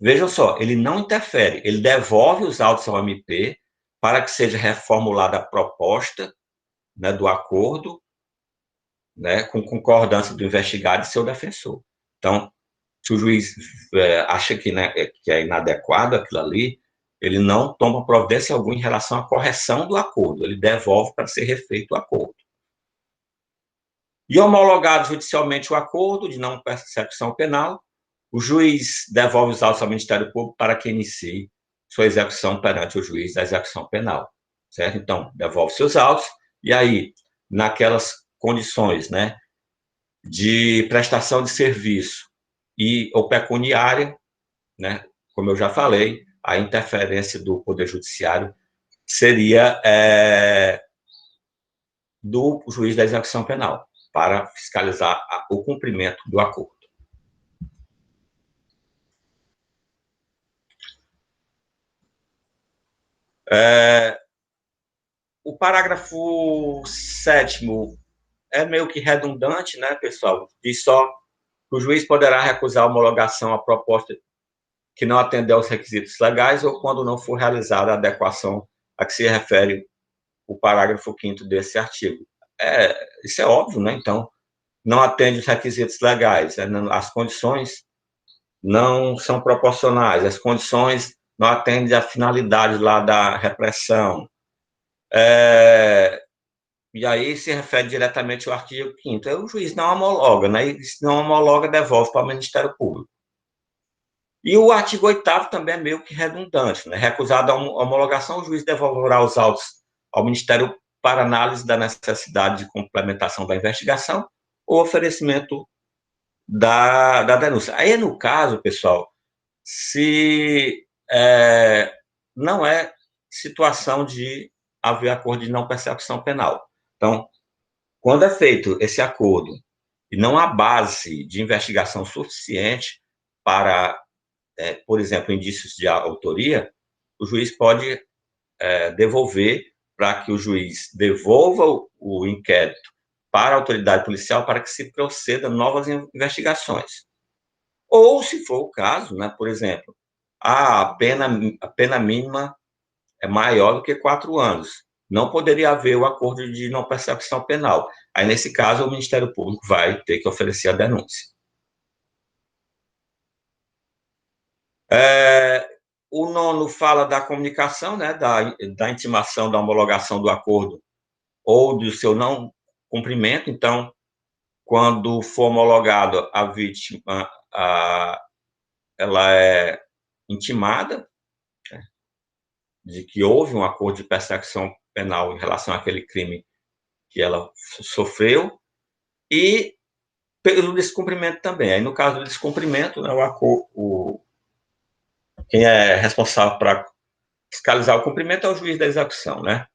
vejam só, ele não interfere, ele devolve os autos ao MP para que seja reformulada a proposta, né, do acordo, né, com concordância do investigado e seu defensor. Então, se o juiz acha que, né, que é inadequado aquilo ali, ele não toma providência alguma em relação à correção do acordo, ele devolve para ser refeito o acordo. E homologado judicialmente o acordo de não persecução penal, o juiz devolve os autos ao Ministério Público para que inicie sua execução perante o juiz da execução penal, certo? Então, devolve seus autos, e aí, naquelas condições, né, de prestação de serviço ou pecuniária, né? Como eu já falei, a interferência do Poder Judiciário seria do juiz da execução penal, para fiscalizar o cumprimento do acordo. O parágrafo 7º é meio que redundante, né, pessoal? Diz só que o juiz poderá recusar a homologação à proposta que não atender aos requisitos legais ou quando não for realizada a adequação a que se refere o parágrafo 5º desse artigo. Isso é óbvio, né? Então, não atende os requisitos legais, as condições não são proporcionais, as condições não atendem à finalidade lá da repressão. E aí se refere diretamente ao artigo 5º. Aí o juiz não homologa, né? E se não homologa, devolve para o Ministério Público. E o artigo 8º também é meio que redundante, né? Recusada a homologação, o juiz devolverá os autos ao Ministério para análise da necessidade de complementação da investigação ou oferecimento da denúncia. Aí, no caso, pessoal, se não é situação de haver acordo de não persecução penal. Então, quando é feito esse acordo e não há base de investigação suficiente para, por exemplo, indícios de autoria, o juiz pode devolver para que o juiz devolva o inquérito para a autoridade policial para que se proceda novas investigações. Ou, se for o caso, né, por exemplo, a pena mínima é maior do que 4 anos. Não poderia haver o acordo de não persecução penal. Aí, nesse caso, o Ministério Público vai ter que oferecer a denúncia. O 9º fala da comunicação, né, da intimação, da homologação do acordo ou do seu não cumprimento. Então, quando for homologado, a vítima ela é intimada, né, de que houve um acordo de persecução penal em relação àquele crime que ela sofreu, e pelo descumprimento também. Aí, no caso do descumprimento, né, quem é responsável para fiscalizar o cumprimento é o juiz da execução, né?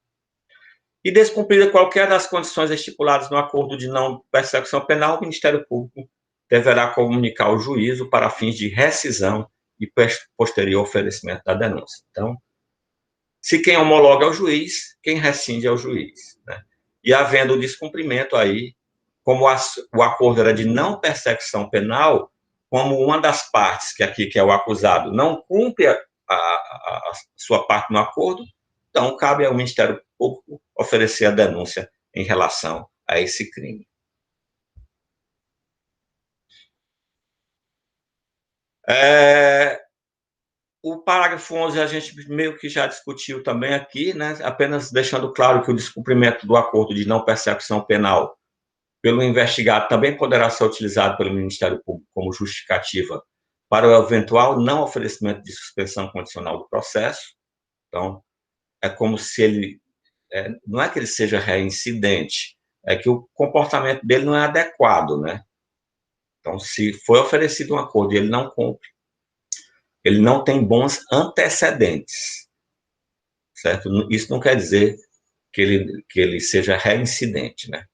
E descumprida qualquer das condições estipuladas no acordo de não persecução penal, o Ministério Público deverá comunicar ao juízo para fins de rescisão e posterior oferecimento da denúncia. Então, se quem homologa é o juiz, quem rescinde é o juiz, né? E havendo o descumprimento aí, como o acordo era de não persecução penal, como uma das partes, que é o acusado, não cumpre a sua parte no acordo, então cabe ao Ministério Público oferecer a denúncia em relação a esse crime. O parágrafo 11 a gente meio que já discutiu também aqui, né? Apenas deixando claro que o descumprimento do acordo de não persecução penal pelo investigado também poderá ser utilizado pelo Ministério Público como justificativa para o eventual não oferecimento de suspensão condicional do processo. Então, é como se ele, não é que ele seja reincidente, é que o comportamento dele não é adequado, né? Então, se foi oferecido um acordo e ele não cumpre, ele não tem bons antecedentes, certo? Isso não quer dizer que ele seja reincidente, né?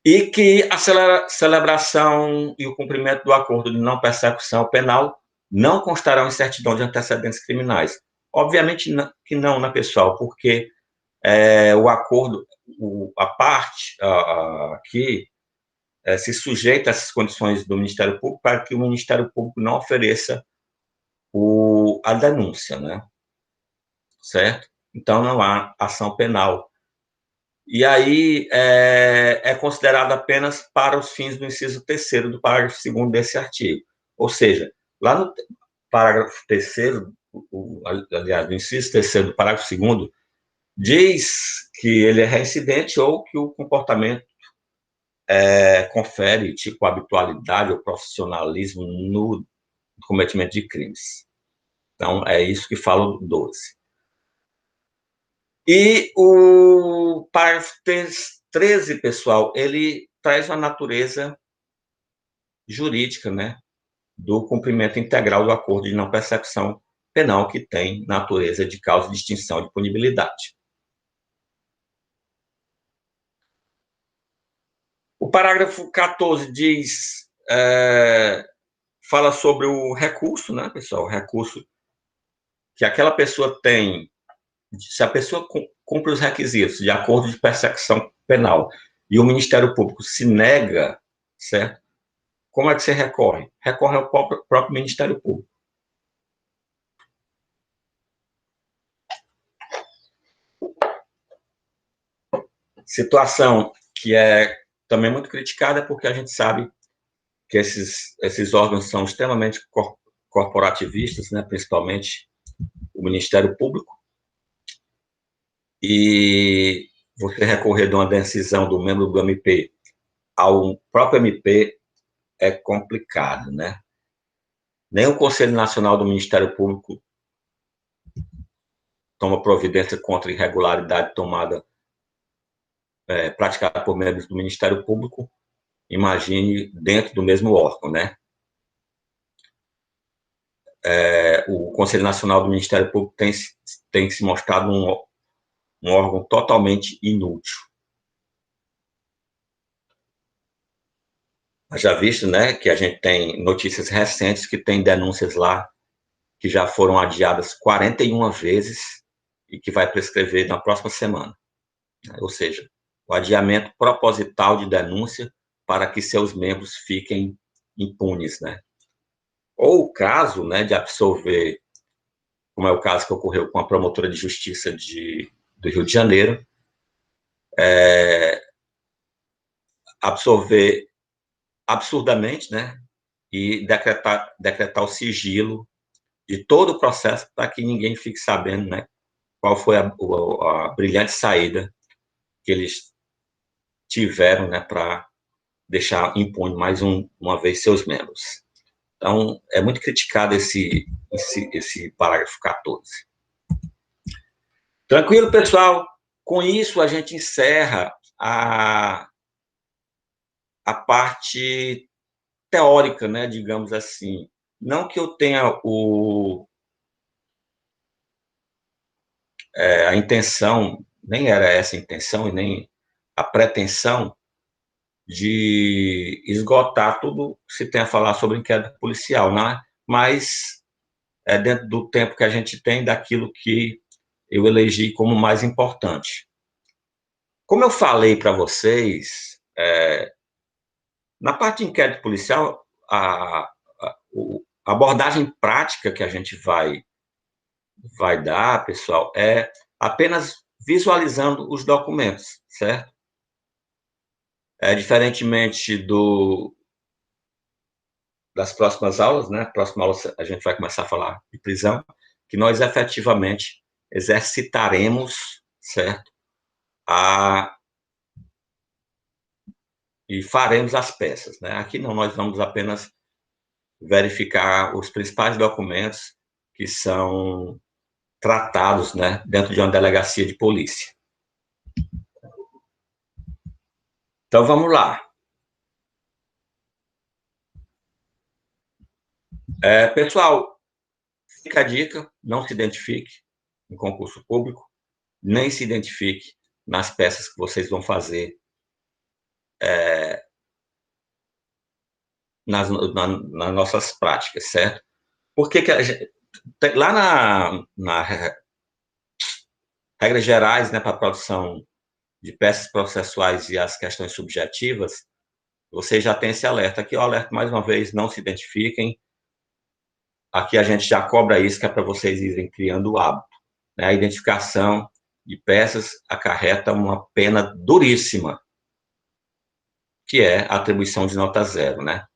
E que a celebração e o cumprimento do acordo de não persecução penal não constarão em certidão de antecedentes criminais. Obviamente que não, né, pessoal? Porque o acordo, a parte que se sujeita a essas condições do Ministério Público para que o Ministério Público não ofereça a denúncia, né? Certo? Então, não há ação penal. E aí é considerado apenas para os fins do inciso 3º do parágrafo 2º desse artigo. Ou seja, lá no parágrafo 3º, aliás, no inciso 3º do parágrafo 2º, diz que ele é reincidente ou que o comportamento confere tipo habitualidade ou profissionalismo no cometimento de crimes. Então, é isso que fala o 12. E o parágrafo 13, pessoal, ele traz uma natureza jurídica, né, do cumprimento integral do acordo de não persecução penal, que tem natureza de causa de extinção de punibilidade. O parágrafo 14 diz, fala sobre o recurso, né, pessoal? O recurso que aquela pessoa tem, se a pessoa cumpre os requisitos de acordo de persecução penal e o Ministério Público se nega, certo? Como é que você recorre? Recorre ao próprio Ministério Público. Situação que é também muito criticada, porque a gente sabe que esses órgãos são extremamente corporativistas, né, principalmente o Ministério Público, e você recorrer de uma decisão do membro do MP ao próprio MP é complicado, né? Nem o Conselho Nacional do Ministério Público toma providência contra irregularidade praticada por membros do Ministério Público, imagine dentro do mesmo órgão, né? O Conselho Nacional do Ministério Público tem se mostrado um órgão totalmente inútil. Já visto, né, que a gente tem notícias recentes que tem denúncias lá que já foram adiadas 41 vezes e que vai prescrever na próxima semana. Ou seja, o adiamento proposital de denúncia para que seus membros fiquem impunes, né? Ou o caso, né, de absolver, como é o caso que ocorreu com a promotora de justiça do Rio de Janeiro, absolver absurdamente, né, e decretar o sigilo de todo o processo para que ninguém fique sabendo, né, qual foi a brilhante saída que eles tiveram, né, para deixar impune mais uma vez seus membros. Então, é muito criticado esse parágrafo 14. Tranquilo, pessoal? Com isso, a gente encerra a parte teórica, né, digamos assim. Não que eu tenha a intenção, nem era essa a intenção e nem a pretensão de esgotar tudo que se tem a falar sobre inquérito policial, né? Mas é dentro do tempo que a gente tem, daquilo que eu elegi como mais importante. Como eu falei para vocês, na parte de inquérito policial, a abordagem prática que a gente vai dar, pessoal, é apenas visualizando os documentos, certo? Diferentemente das próximas aulas, né? Próxima aula a gente vai começar a falar de prisão, que nós efetivamente exercitaremos, certo? E faremos as peças, né? Aqui não, nós vamos apenas verificar os principais documentos que são tratados, né, dentro de uma delegacia de polícia. Então, vamos lá. Pessoal, fica a dica, não se identifique em concurso público, nem se identifique nas peças que vocês vão fazer nas nossas práticas, certo? Porque lá na regras gerais, né, para a produção de peças processuais e as questões subjetivas, você já tem esse alerta. Aqui eu alerto mais uma vez, não se identifiquem. Aqui a gente já cobra isso, que é para vocês irem criando o hábito, né? A identificação de peças acarreta uma pena duríssima, que é a atribuição de nota 0, né?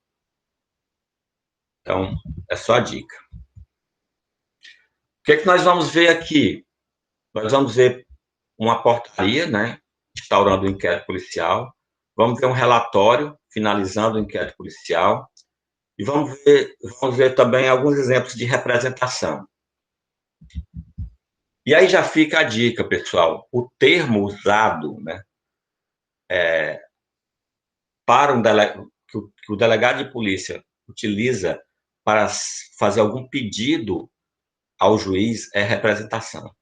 Então, é só a dica. O que é que nós vamos ver aqui? Nós vamos ver uma portaria, né, instaurando o inquérito policial, vamos ver um relatório finalizando o inquérito policial, e vamos ver também alguns exemplos de representação. E aí já fica a dica, pessoal, o termo usado, né, para que o delegado de polícia utiliza para fazer algum pedido ao juiz é representação.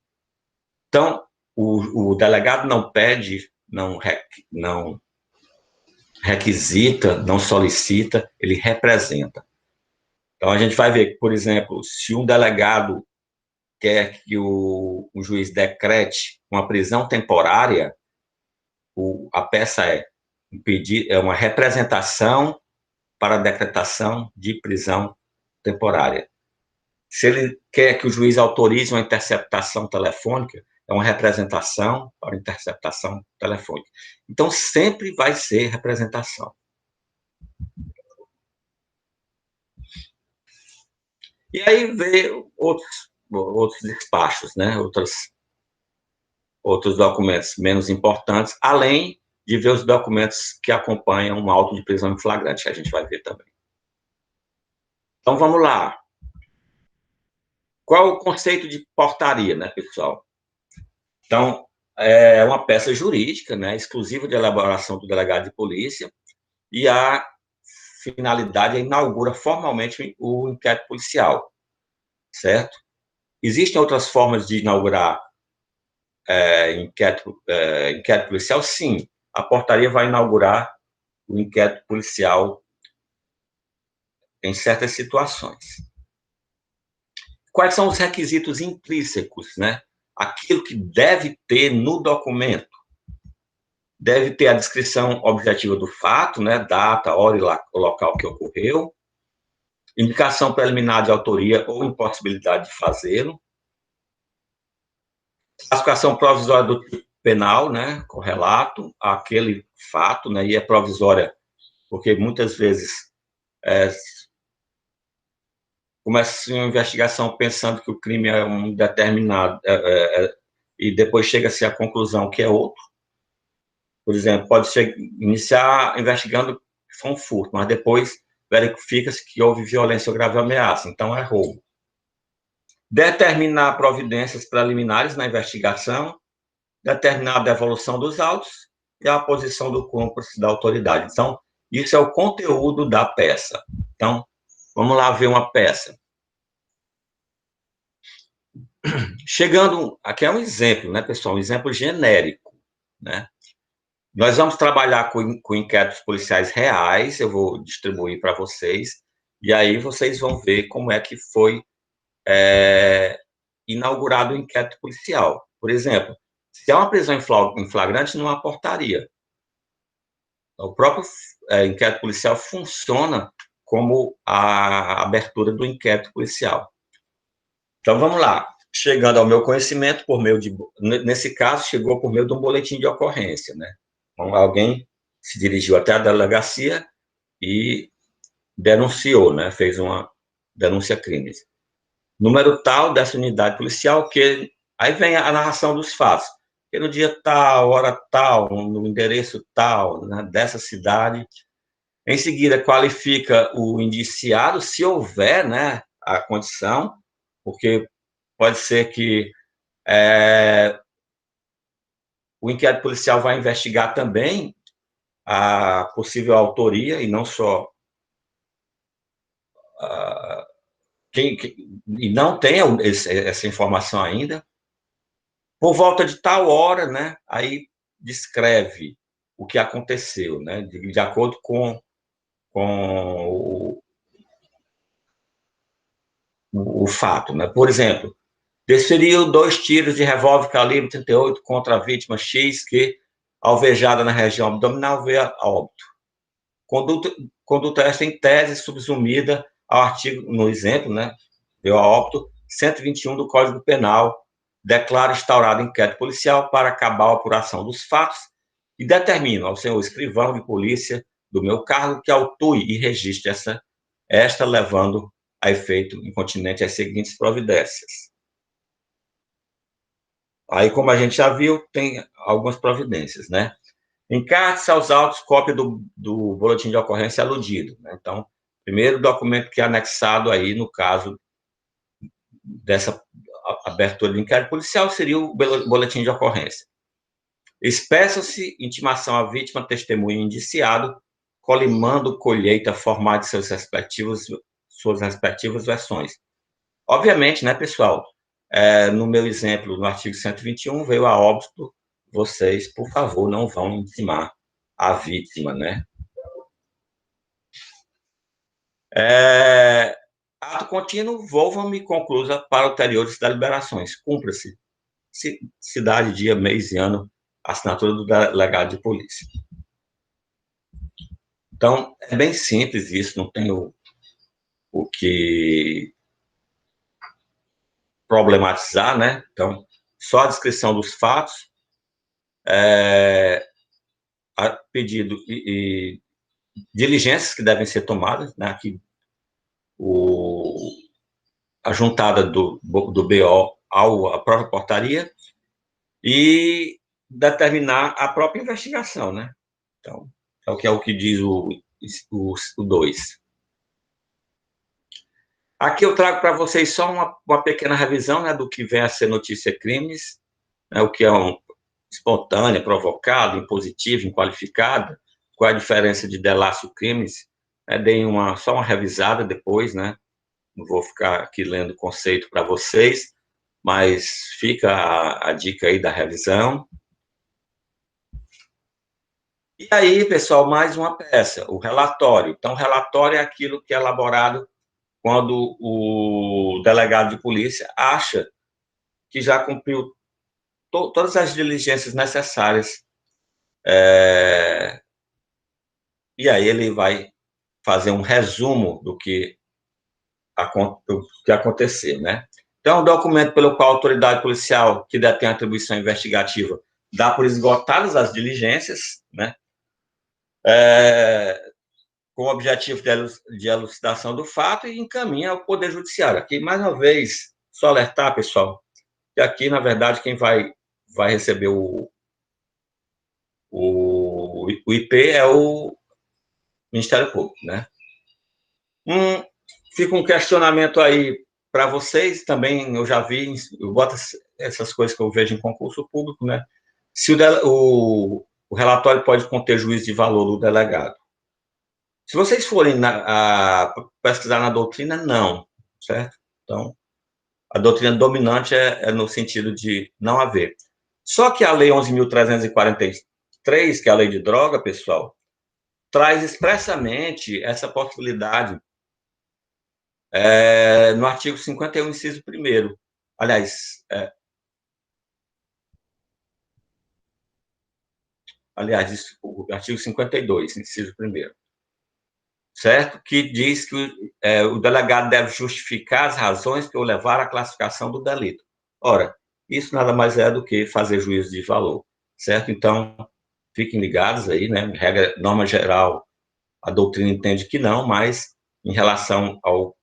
Então, o delegado não pede, não requisita, não solicita, ele representa. Então, a gente vai ver, por exemplo, se um delegado quer que o juiz decrete uma prisão temporária, a peça é uma representação para a decretação de prisão temporária. Se ele quer que o juiz autorize uma interceptação telefônica, é uma representação para interceptação telefônica. Então, sempre vai ser representação. E aí veio outros despachos, né? Outros documentos menos importantes, além de ver os documentos que acompanham um auto de prisão em flagrante, que a gente vai ver também. Então, vamos lá. Qual é o conceito de portaria, né, pessoal? Então, é uma peça jurídica, né, exclusiva de elaboração do delegado de polícia, e a finalidade inaugura formalmente o inquérito policial, certo? Existem outras formas de inaugurar inquérito policial? Sim. A portaria vai inaugurar o inquérito policial em certas situações. Quais são os requisitos intrínsecos, né? Aquilo que deve ter no documento. Deve ter a descrição objetiva do fato, né? Data, hora e local que ocorreu, indicação preliminar de autoria ou impossibilidade de fazê-lo, classificação provisória do tipo penal, né? Correlato àquele fato, né? E é provisória porque muitas vezes começa uma investigação pensando que o crime é um determinado e depois chega-se à conclusão que é outro. Por exemplo, pode iniciar investigando que foi um furto, mas depois verifica-se que houve violência ou grave ameaça, então é roubo. Determinar providências preliminares na investigação, determinar a devolução dos autos e a posição do cúmplice da autoridade. Então, isso é o conteúdo da peça. Então, vamos lá ver uma peça. Chegando, aqui é um exemplo, né, pessoal? Um exemplo genérico, né? Nós vamos trabalhar com inquéritos policiais reais, eu vou distribuir para vocês, e aí vocês vão ver como é que foi inaugurado o inquérito policial. Por exemplo, se há uma prisão em flagrante, não há portaria. O próprio inquérito policial funciona como a abertura do inquérito policial. Então, vamos lá. Chegando ao meu conhecimento, nesse caso, chegou por meio de um boletim de ocorrência, né? Então, alguém se dirigiu até a delegacia e denunciou, né? Fez uma denúncia crime. Número tal dessa unidade policial, que aí vem a narração dos fatos. Que no dia tal, hora tal, no endereço tal, né, dessa cidade. Em seguida, qualifica o indiciado, se houver, né, a condição, porque pode ser que o inquérito policial vai investigar também a possível autoria, e não só e não tem essa informação ainda. Por volta de tal hora, né, aí descreve o que aconteceu, né, de acordo com o fato, né. Por exemplo, desferiu 2 tiros de revólver calibre 38 contra a vítima X, que, alvejada na região abdominal, veio a óbito. Conduta esta em tese subsumida ao artigo, no exemplo, né, veio a óbito, 121 do Código Penal, declara instaurado inquérito policial para acabar a apuração dos fatos e determina ao senhor escrivão de polícia do meu cargo que autue e registre esta levando a efeito incontinente as seguintes providências. Aí, como a gente já viu, tem algumas providências, né? Encarte-se aos autos cópia do boletim de ocorrência aludido, né? Então, primeiro documento que é anexado aí, no caso dessa abertura de inquérito policial, seria o boletim de ocorrência. Expressa-se intimação à vítima, testemunho indiciado, colimando colheita formal de suas respectivas versões. Obviamente, né, pessoal? No meu exemplo, no artigo 121, veio a óbito, vocês, por favor, não vão intimar a vítima, né? Ato contínuo, volvam-me conclusa para ulteriores deliberações. Cumpra-se. Cidade, dia, mês e ano, assinatura do delegado de polícia. Então, é bem simples isso, não tem o que problematizar, né? Então, só a descrição dos fatos, a pedido e diligências que devem ser tomadas, né? Aqui, a juntada do BO à própria portaria e determinar a própria investigação, né? Então, é o que diz o 2. Aqui eu trago para vocês só uma pequena revisão, né, do que vem a ser notícia crimes, né, o que é espontânea, provocado, impositivo, inqualificado, qual é a diferença de delácio crimes, dei só uma revisada depois, né, não vou ficar aqui lendo o conceito para vocês, mas fica a dica aí da revisão. E aí, pessoal, mais uma peça, o relatório. Então, o relatório é aquilo que é elaborado quando o delegado de polícia acha que já cumpriu todas as diligências necessárias, e aí ele vai fazer um resumo do que aconteceu, né? Então, o documento pelo qual a autoridade policial que detém a atribuição investigativa dá por esgotadas as diligências, né? Com o objetivo de elucidação do fato e encaminha ao Poder Judiciário. Aqui, mais uma vez, só alertar, pessoal, que aqui, na verdade, quem vai receber o IP é o Ministério Público, né? Fica um questionamento aí para vocês, também eu já vi, eu boto essas coisas que eu vejo em concurso público, né? Se o relatório pode conter juízo de valor do delegado. Se vocês forem pesquisar na doutrina, não, certo? Então, a doutrina dominante é no sentido de não haver. Só que a Lei 11.343, que é a lei de droga, pessoal, traz expressamente essa possibilidade no artigo 51, inciso 1º. Aliás, o artigo 52, inciso 1º. Certo? Que diz que o delegado deve justificar as razões que o levaram à classificação do delito. Ora, isso nada mais é do que fazer juízo de valor, certo? Então, fiquem ligados aí, né? Norma geral, a doutrina entende que não, mas em relação ao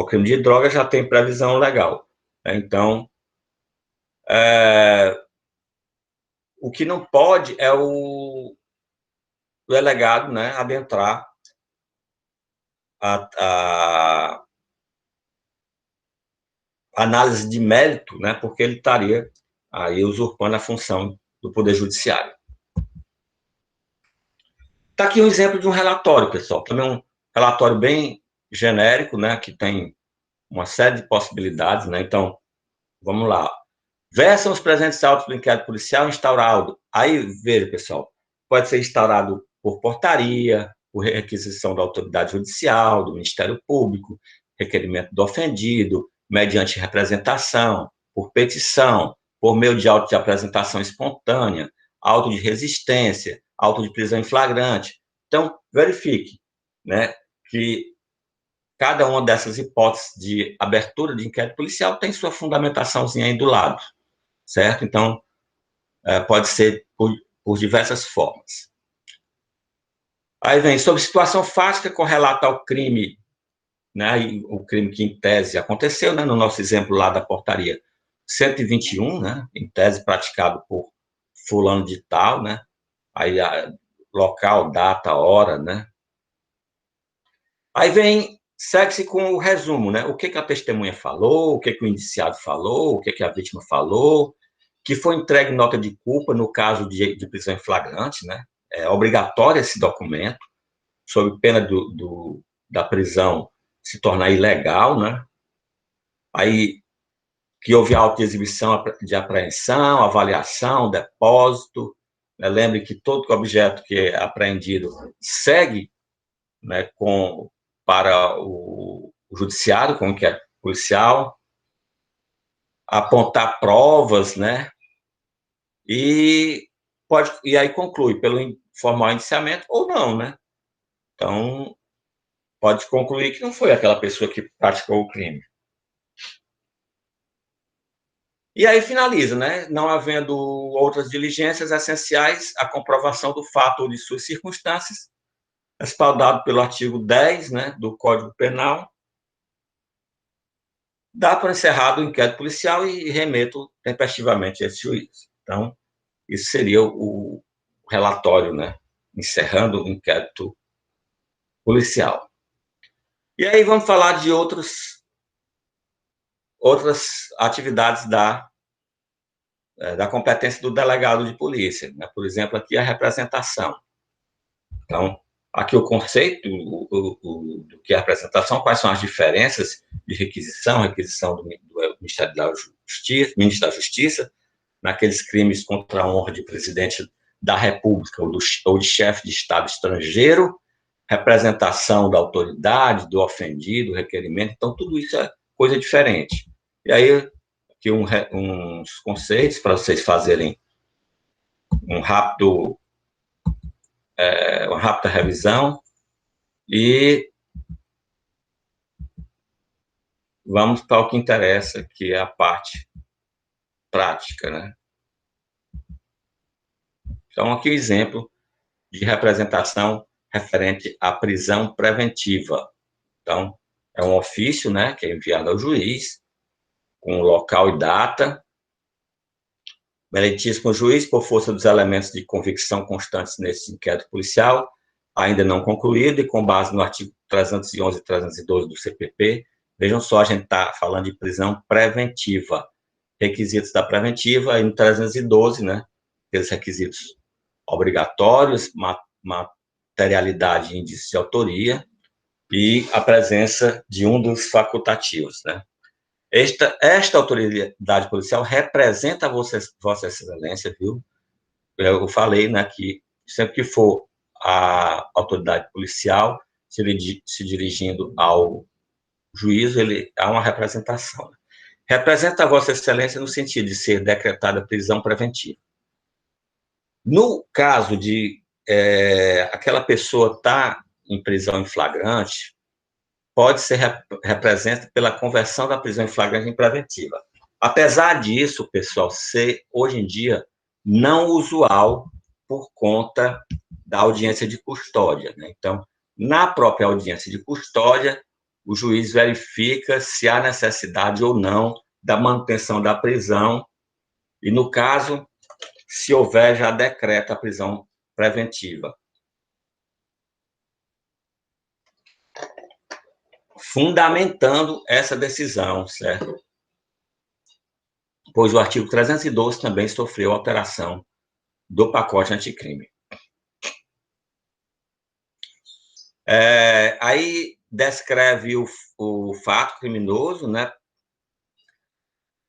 crime de droga já tem previsão legal, né? Então, o que não pode é o delegado, né, adentrar a análise de mérito, né, porque ele estaria aí usurpando a função do Poder Judiciário. Está aqui um exemplo de um relatório, pessoal, também um relatório bem genérico, né, que tem uma série de possibilidades, né, então, vamos lá. Versam os presentes autos do inquérito policial instaurado. Aí, veja, pessoal, pode ser instaurado por portaria, por requisição da autoridade judicial, do Ministério Público, requerimento do ofendido, mediante representação, por petição, por meio de auto de apresentação espontânea, auto de resistência, auto de prisão em flagrante. Então, verifique, né, que cada uma dessas hipóteses de abertura de inquérito policial tem sua fundamentaçãozinha aí do lado, certo? Então, pode ser por diversas formas. Aí vem, sob situação fática correlata ao crime, né, o crime que em tese aconteceu, né, no nosso exemplo lá da portaria 121, né, em tese praticado por fulano de tal, né, aí local, data, hora, né. Aí vem segue-se com o resumo, né? O que a testemunha falou, o que o indiciado falou, o que a vítima falou, que foi entregue nota de culpa no caso de prisão em flagrante, né? É obrigatório esse documento, sob pena da prisão se tornar ilegal, né? Aí que houve auto de exibição de apreensão, avaliação, depósito. Né? Lembre que todo objeto que é apreendido segue, né, para o judiciário, com o inquérito policial, apontar provas, né? E aí conclui pelo formal indiciamento ou não, né? Então, pode concluir que não foi aquela pessoa que praticou o crime. E aí finaliza, né? Não havendo outras diligências essenciais, a comprovação do fato ou de suas circunstâncias, respaldado pelo artigo 10, né, do Código Penal, dá para encerrar o inquérito policial e remeto tempestivamente a esse juiz. Então, isso seria o relatório, né, encerrando o inquérito policial. E aí vamos falar de outras atividades da competência do delegado de polícia, né? Por exemplo, aqui a representação. Então, aqui o conceito do que é a representação, quais são as diferenças de requisição do Ministério da Justiça, Ministro da Justiça, naqueles crimes contra a honra de presidente da República ou de chefe de Estado estrangeiro, representação da autoridade, do ofendido, requerimento. Então, tudo isso é coisa diferente. E aí, aqui uns conceitos para vocês fazerem uma rápida revisão e vamos para o que interessa, que é a parte prática, né? Então, aqui o exemplo de representação referente à prisão preventiva. Então, é um ofício, né, que é enviado ao juiz, com local e data. Meritíssimo juiz, por força dos elementos de convicção constantes nesse inquérito policial, ainda não concluído, e com base no artigo 311 e 312 do CPP, vejam só, a gente está falando de prisão preventiva. Requisitos da preventiva, aí no 312, né, aqueles requisitos obrigatórios, materialidade e indício de autoria, e a presença de um dos facultativos, né. Esta autoridade policial representa Vossa Excelência, viu? Eu falei, né, que sempre que for a autoridade policial se dirigindo ao juízo, há uma representação. Representa Vossa Excelência no sentido de ser decretada prisão preventiva. No caso de aquela pessoa estar em prisão em flagrante, pode ser representa pela conversão da prisão em flagrante em preventiva. Apesar disso, pessoal, ser hoje em dia não usual por conta da audiência de custódia, né? Então, na própria audiência de custódia, o juiz verifica se há necessidade ou não da manutenção da prisão e, no caso, se houver, já decreta a prisão preventiva. Fundamentando essa decisão, certo? Pois o artigo 312 também sofreu alteração do pacote anticrime. Aí descreve o fato criminoso, né?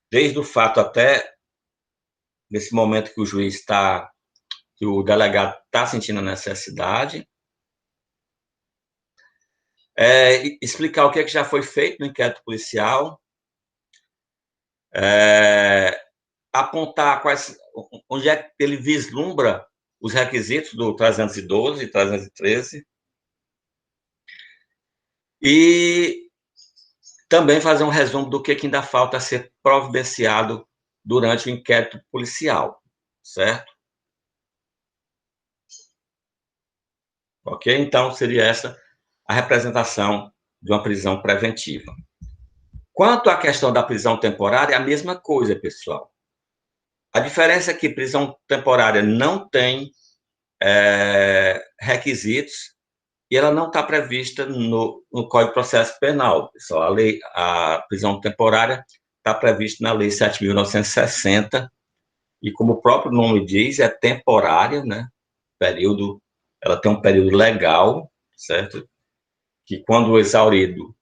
Desde o fato até nesse momento que o juiz está, que o delegado está sentindo a necessidade. Explicar o que já foi feito no inquérito policial, apontar onde é que ele vislumbra os requisitos do 312 e 313, e também fazer um resumo do que ainda falta ser providenciado durante o inquérito policial, certo? Ok? Então, seria essa a representação de uma prisão preventiva. Quanto à questão da prisão temporária, é a mesma coisa, pessoal. A diferença é que prisão temporária não tem requisitos e ela não está prevista no Código de Processo Penal, pessoal. A prisão temporária está prevista na Lei 7.960, e como o próprio nome diz, é temporária, né? Ela tem um período legal, certo? Que quando exaurido,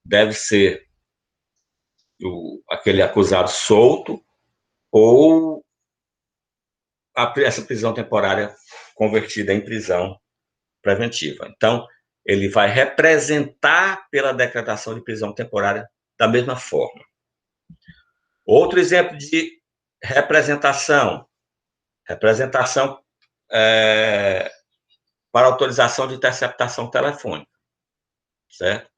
deve ser aquele acusado solto, ou essa prisão temporária convertida em prisão preventiva. Então, ele vai representar pela decretação de prisão temporária da mesma forma. Outro exemplo de representação para autorização de interceptação telefônica, certo?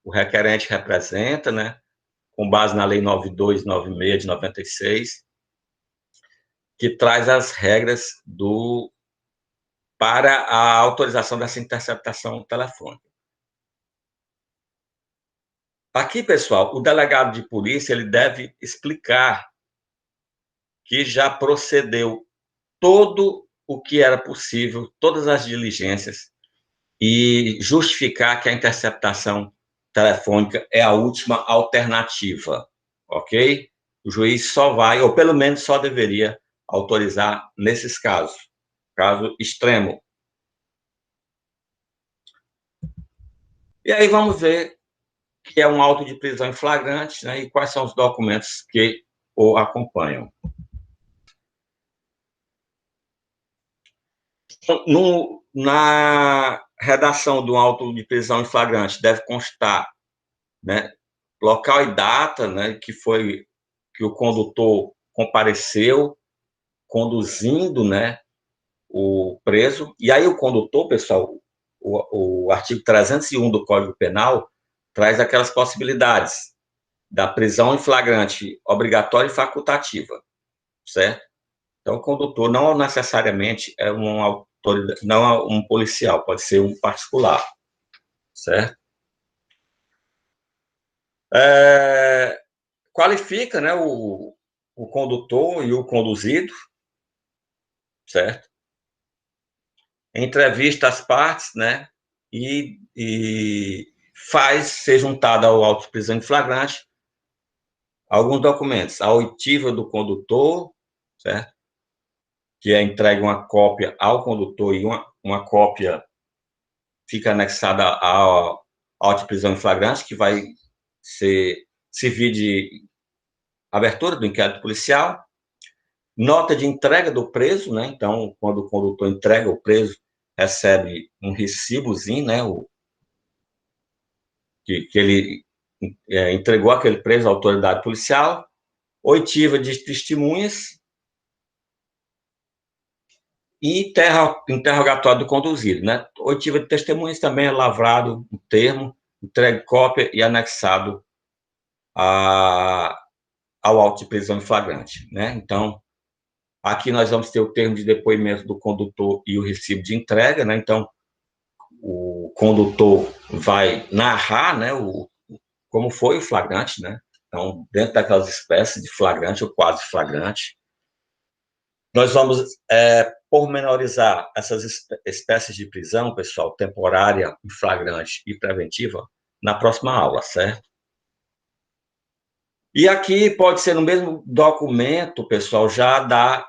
O requerente representa, né, com base na Lei 9296 de 96, que traz as regras para a autorização dessa interceptação telefônica. Aqui, pessoal, o delegado de polícia ele deve explicar que já procedeu todo o que era possível, todas as diligências, e justificar que a interceptação telefônica é a última alternativa, ok? O juiz só vai, ou pelo menos só deveria, autorizar nesses casos, caso extremo. E aí vamos ver que é um auto de prisão em flagrante, né, e quais são os documentos que o acompanham. Na redação do auto de prisão em flagrante deve constar, né, local e data, né, que o condutor compareceu conduzindo, né, o preso. E aí o condutor, pessoal, o artigo 301 do Código Penal traz aquelas possibilidades da prisão em flagrante obrigatória e facultativa, certo? Então, o condutor não necessariamente é uma autoridade, não é um policial, pode ser um particular, certo? Qualifica, né, o condutor e o conduzido, certo? Entrevista as partes, né, e faz ser juntada ao auto de prisão em flagrante alguns documentos, a oitiva do condutor, certo? Que é entregue uma cópia ao condutor e uma cópia fica anexada à auto de prisão em flagrante, que vai servir de abertura do inquérito policial. Nota de entrega do preso, né? Então, quando o condutor entrega o preso, recebe um recibozinho, né? Que ele entregou aquele preso à autoridade policial. Oitiva de testemunhas e interrogatório do conduzido, né? Oitiva de testemunhas também é lavrado o termo, entregue cópia e anexado ao auto de prisão em flagrante, né? Então, aqui nós vamos ter o termo de depoimento do condutor e o recibo de entrega, né? Então, o condutor vai narrar, né, como foi o flagrante, né? Então, dentro daquelas espécies de flagrante ou quase flagrante, nós vamos pormenorizar essas espécies de prisão, pessoal, temporária, flagrante e preventiva, na próxima aula, certo? E aqui pode ser no mesmo documento, pessoal, já dá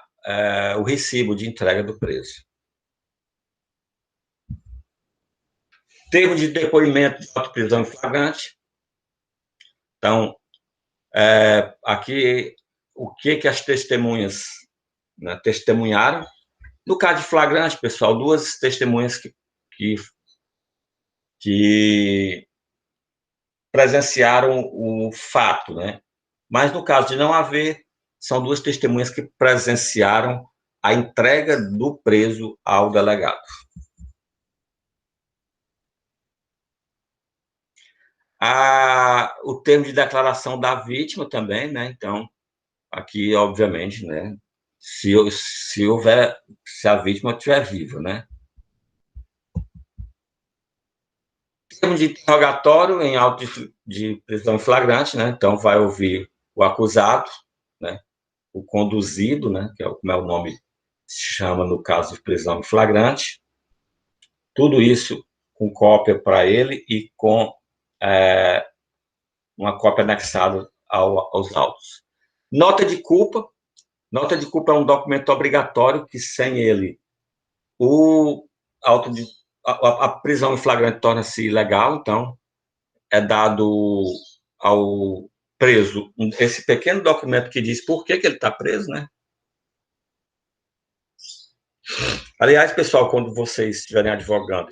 o recibo de entrega do preso. Termo de depoimento de auto-prisão em flagrante. Então, aqui, o que as testemunhas, né, testemunharam. No caso de flagrante, pessoal, duas testemunhas que presenciaram o fato, né? Mas no caso de não haver, são duas testemunhas que presenciaram a entrega do preso ao delegado. O termo de declaração da vítima também, né? Então, aqui, obviamente, né? Se a vítima estiver viva, né? Termo de interrogatório em auto de prisão em flagrante, né? Então, vai ouvir o acusado, né? O conduzido, né? Que como é o nome se chama no caso de prisão em flagrante. Tudo isso com cópia para ele e com uma cópia anexada aos autos. Nota de culpa. Nota de culpa é um documento obrigatório que, sem ele, a prisão em flagrante torna-se ilegal. Então, é dado ao preso esse pequeno documento que diz por que ele está preso, né? Aliás, pessoal, quando vocês estiverem advogando,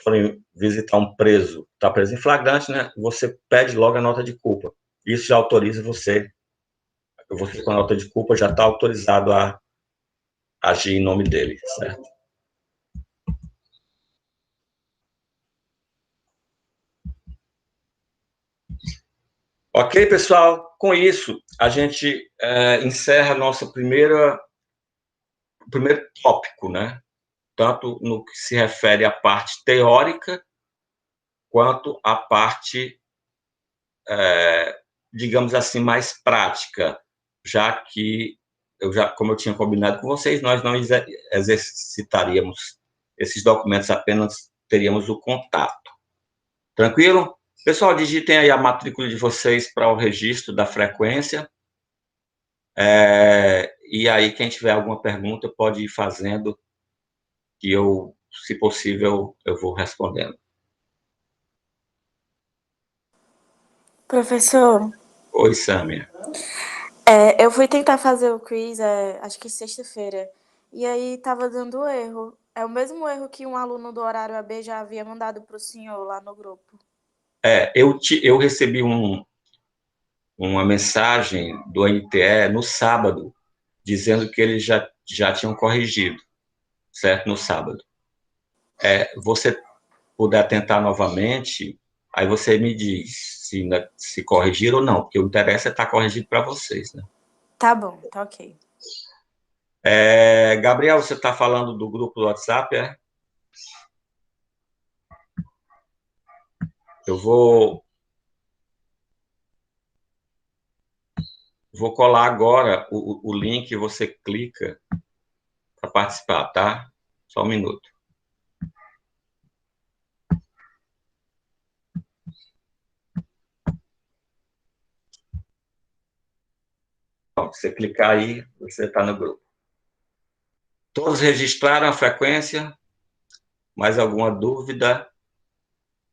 forem visitar um preso, está preso em flagrante, né? Você pede logo a nota de culpa. Isso já autoriza você com a nota de culpa já está autorizado a agir em nome dele, certo? Ok, pessoal? Com isso, a gente encerra nosso primeiro tópico, né? Tanto no que se refere à parte teórica, quanto à parte, digamos assim, mais prática, já que, como eu tinha combinado com vocês, nós não exercitaríamos esses documentos, apenas teríamos o contato. Tranquilo? Pessoal, digitem aí a matrícula de vocês para o registro da frequência. E aí, quem tiver alguma pergunta, pode ir fazendo, que eu, se possível, eu vou respondendo. Professor. Oi, Sâmia. Eu fui tentar fazer o quiz, acho que sexta-feira, e aí estava dando erro. É o mesmo erro que um aluno do horário AB já havia mandado para o senhor lá no grupo. Eu recebi uma mensagem do NTE no sábado, dizendo que eles já tinham corrigido, certo? No sábado. Você puder tentar novamente, aí você me diz se corrigiram ou não, porque o interesse é estar corrigido para vocês, né? Tá bom, tá ok. Gabriel, você está falando do grupo do WhatsApp, Eu vou colar agora o link e você clica para participar, tá? Só um minuto. Então, se você clicar aí, você está no grupo. Todos registraram a frequência? Mais alguma dúvida?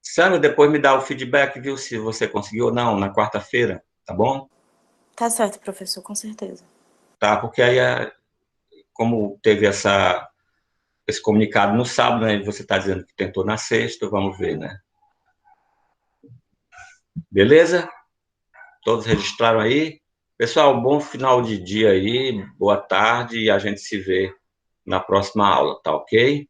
Sâmia, depois me dá o feedback, viu, se você conseguiu ou não, na quarta-feira, tá bom? Tá certo, professor, com certeza. Tá, porque aí, como teve esse comunicado no sábado, né, você está dizendo que tentou na sexta, vamos ver, né? Beleza? Todos registraram aí? Pessoal, bom final de dia aí, boa tarde, e a gente se vê na próxima aula, tá ok?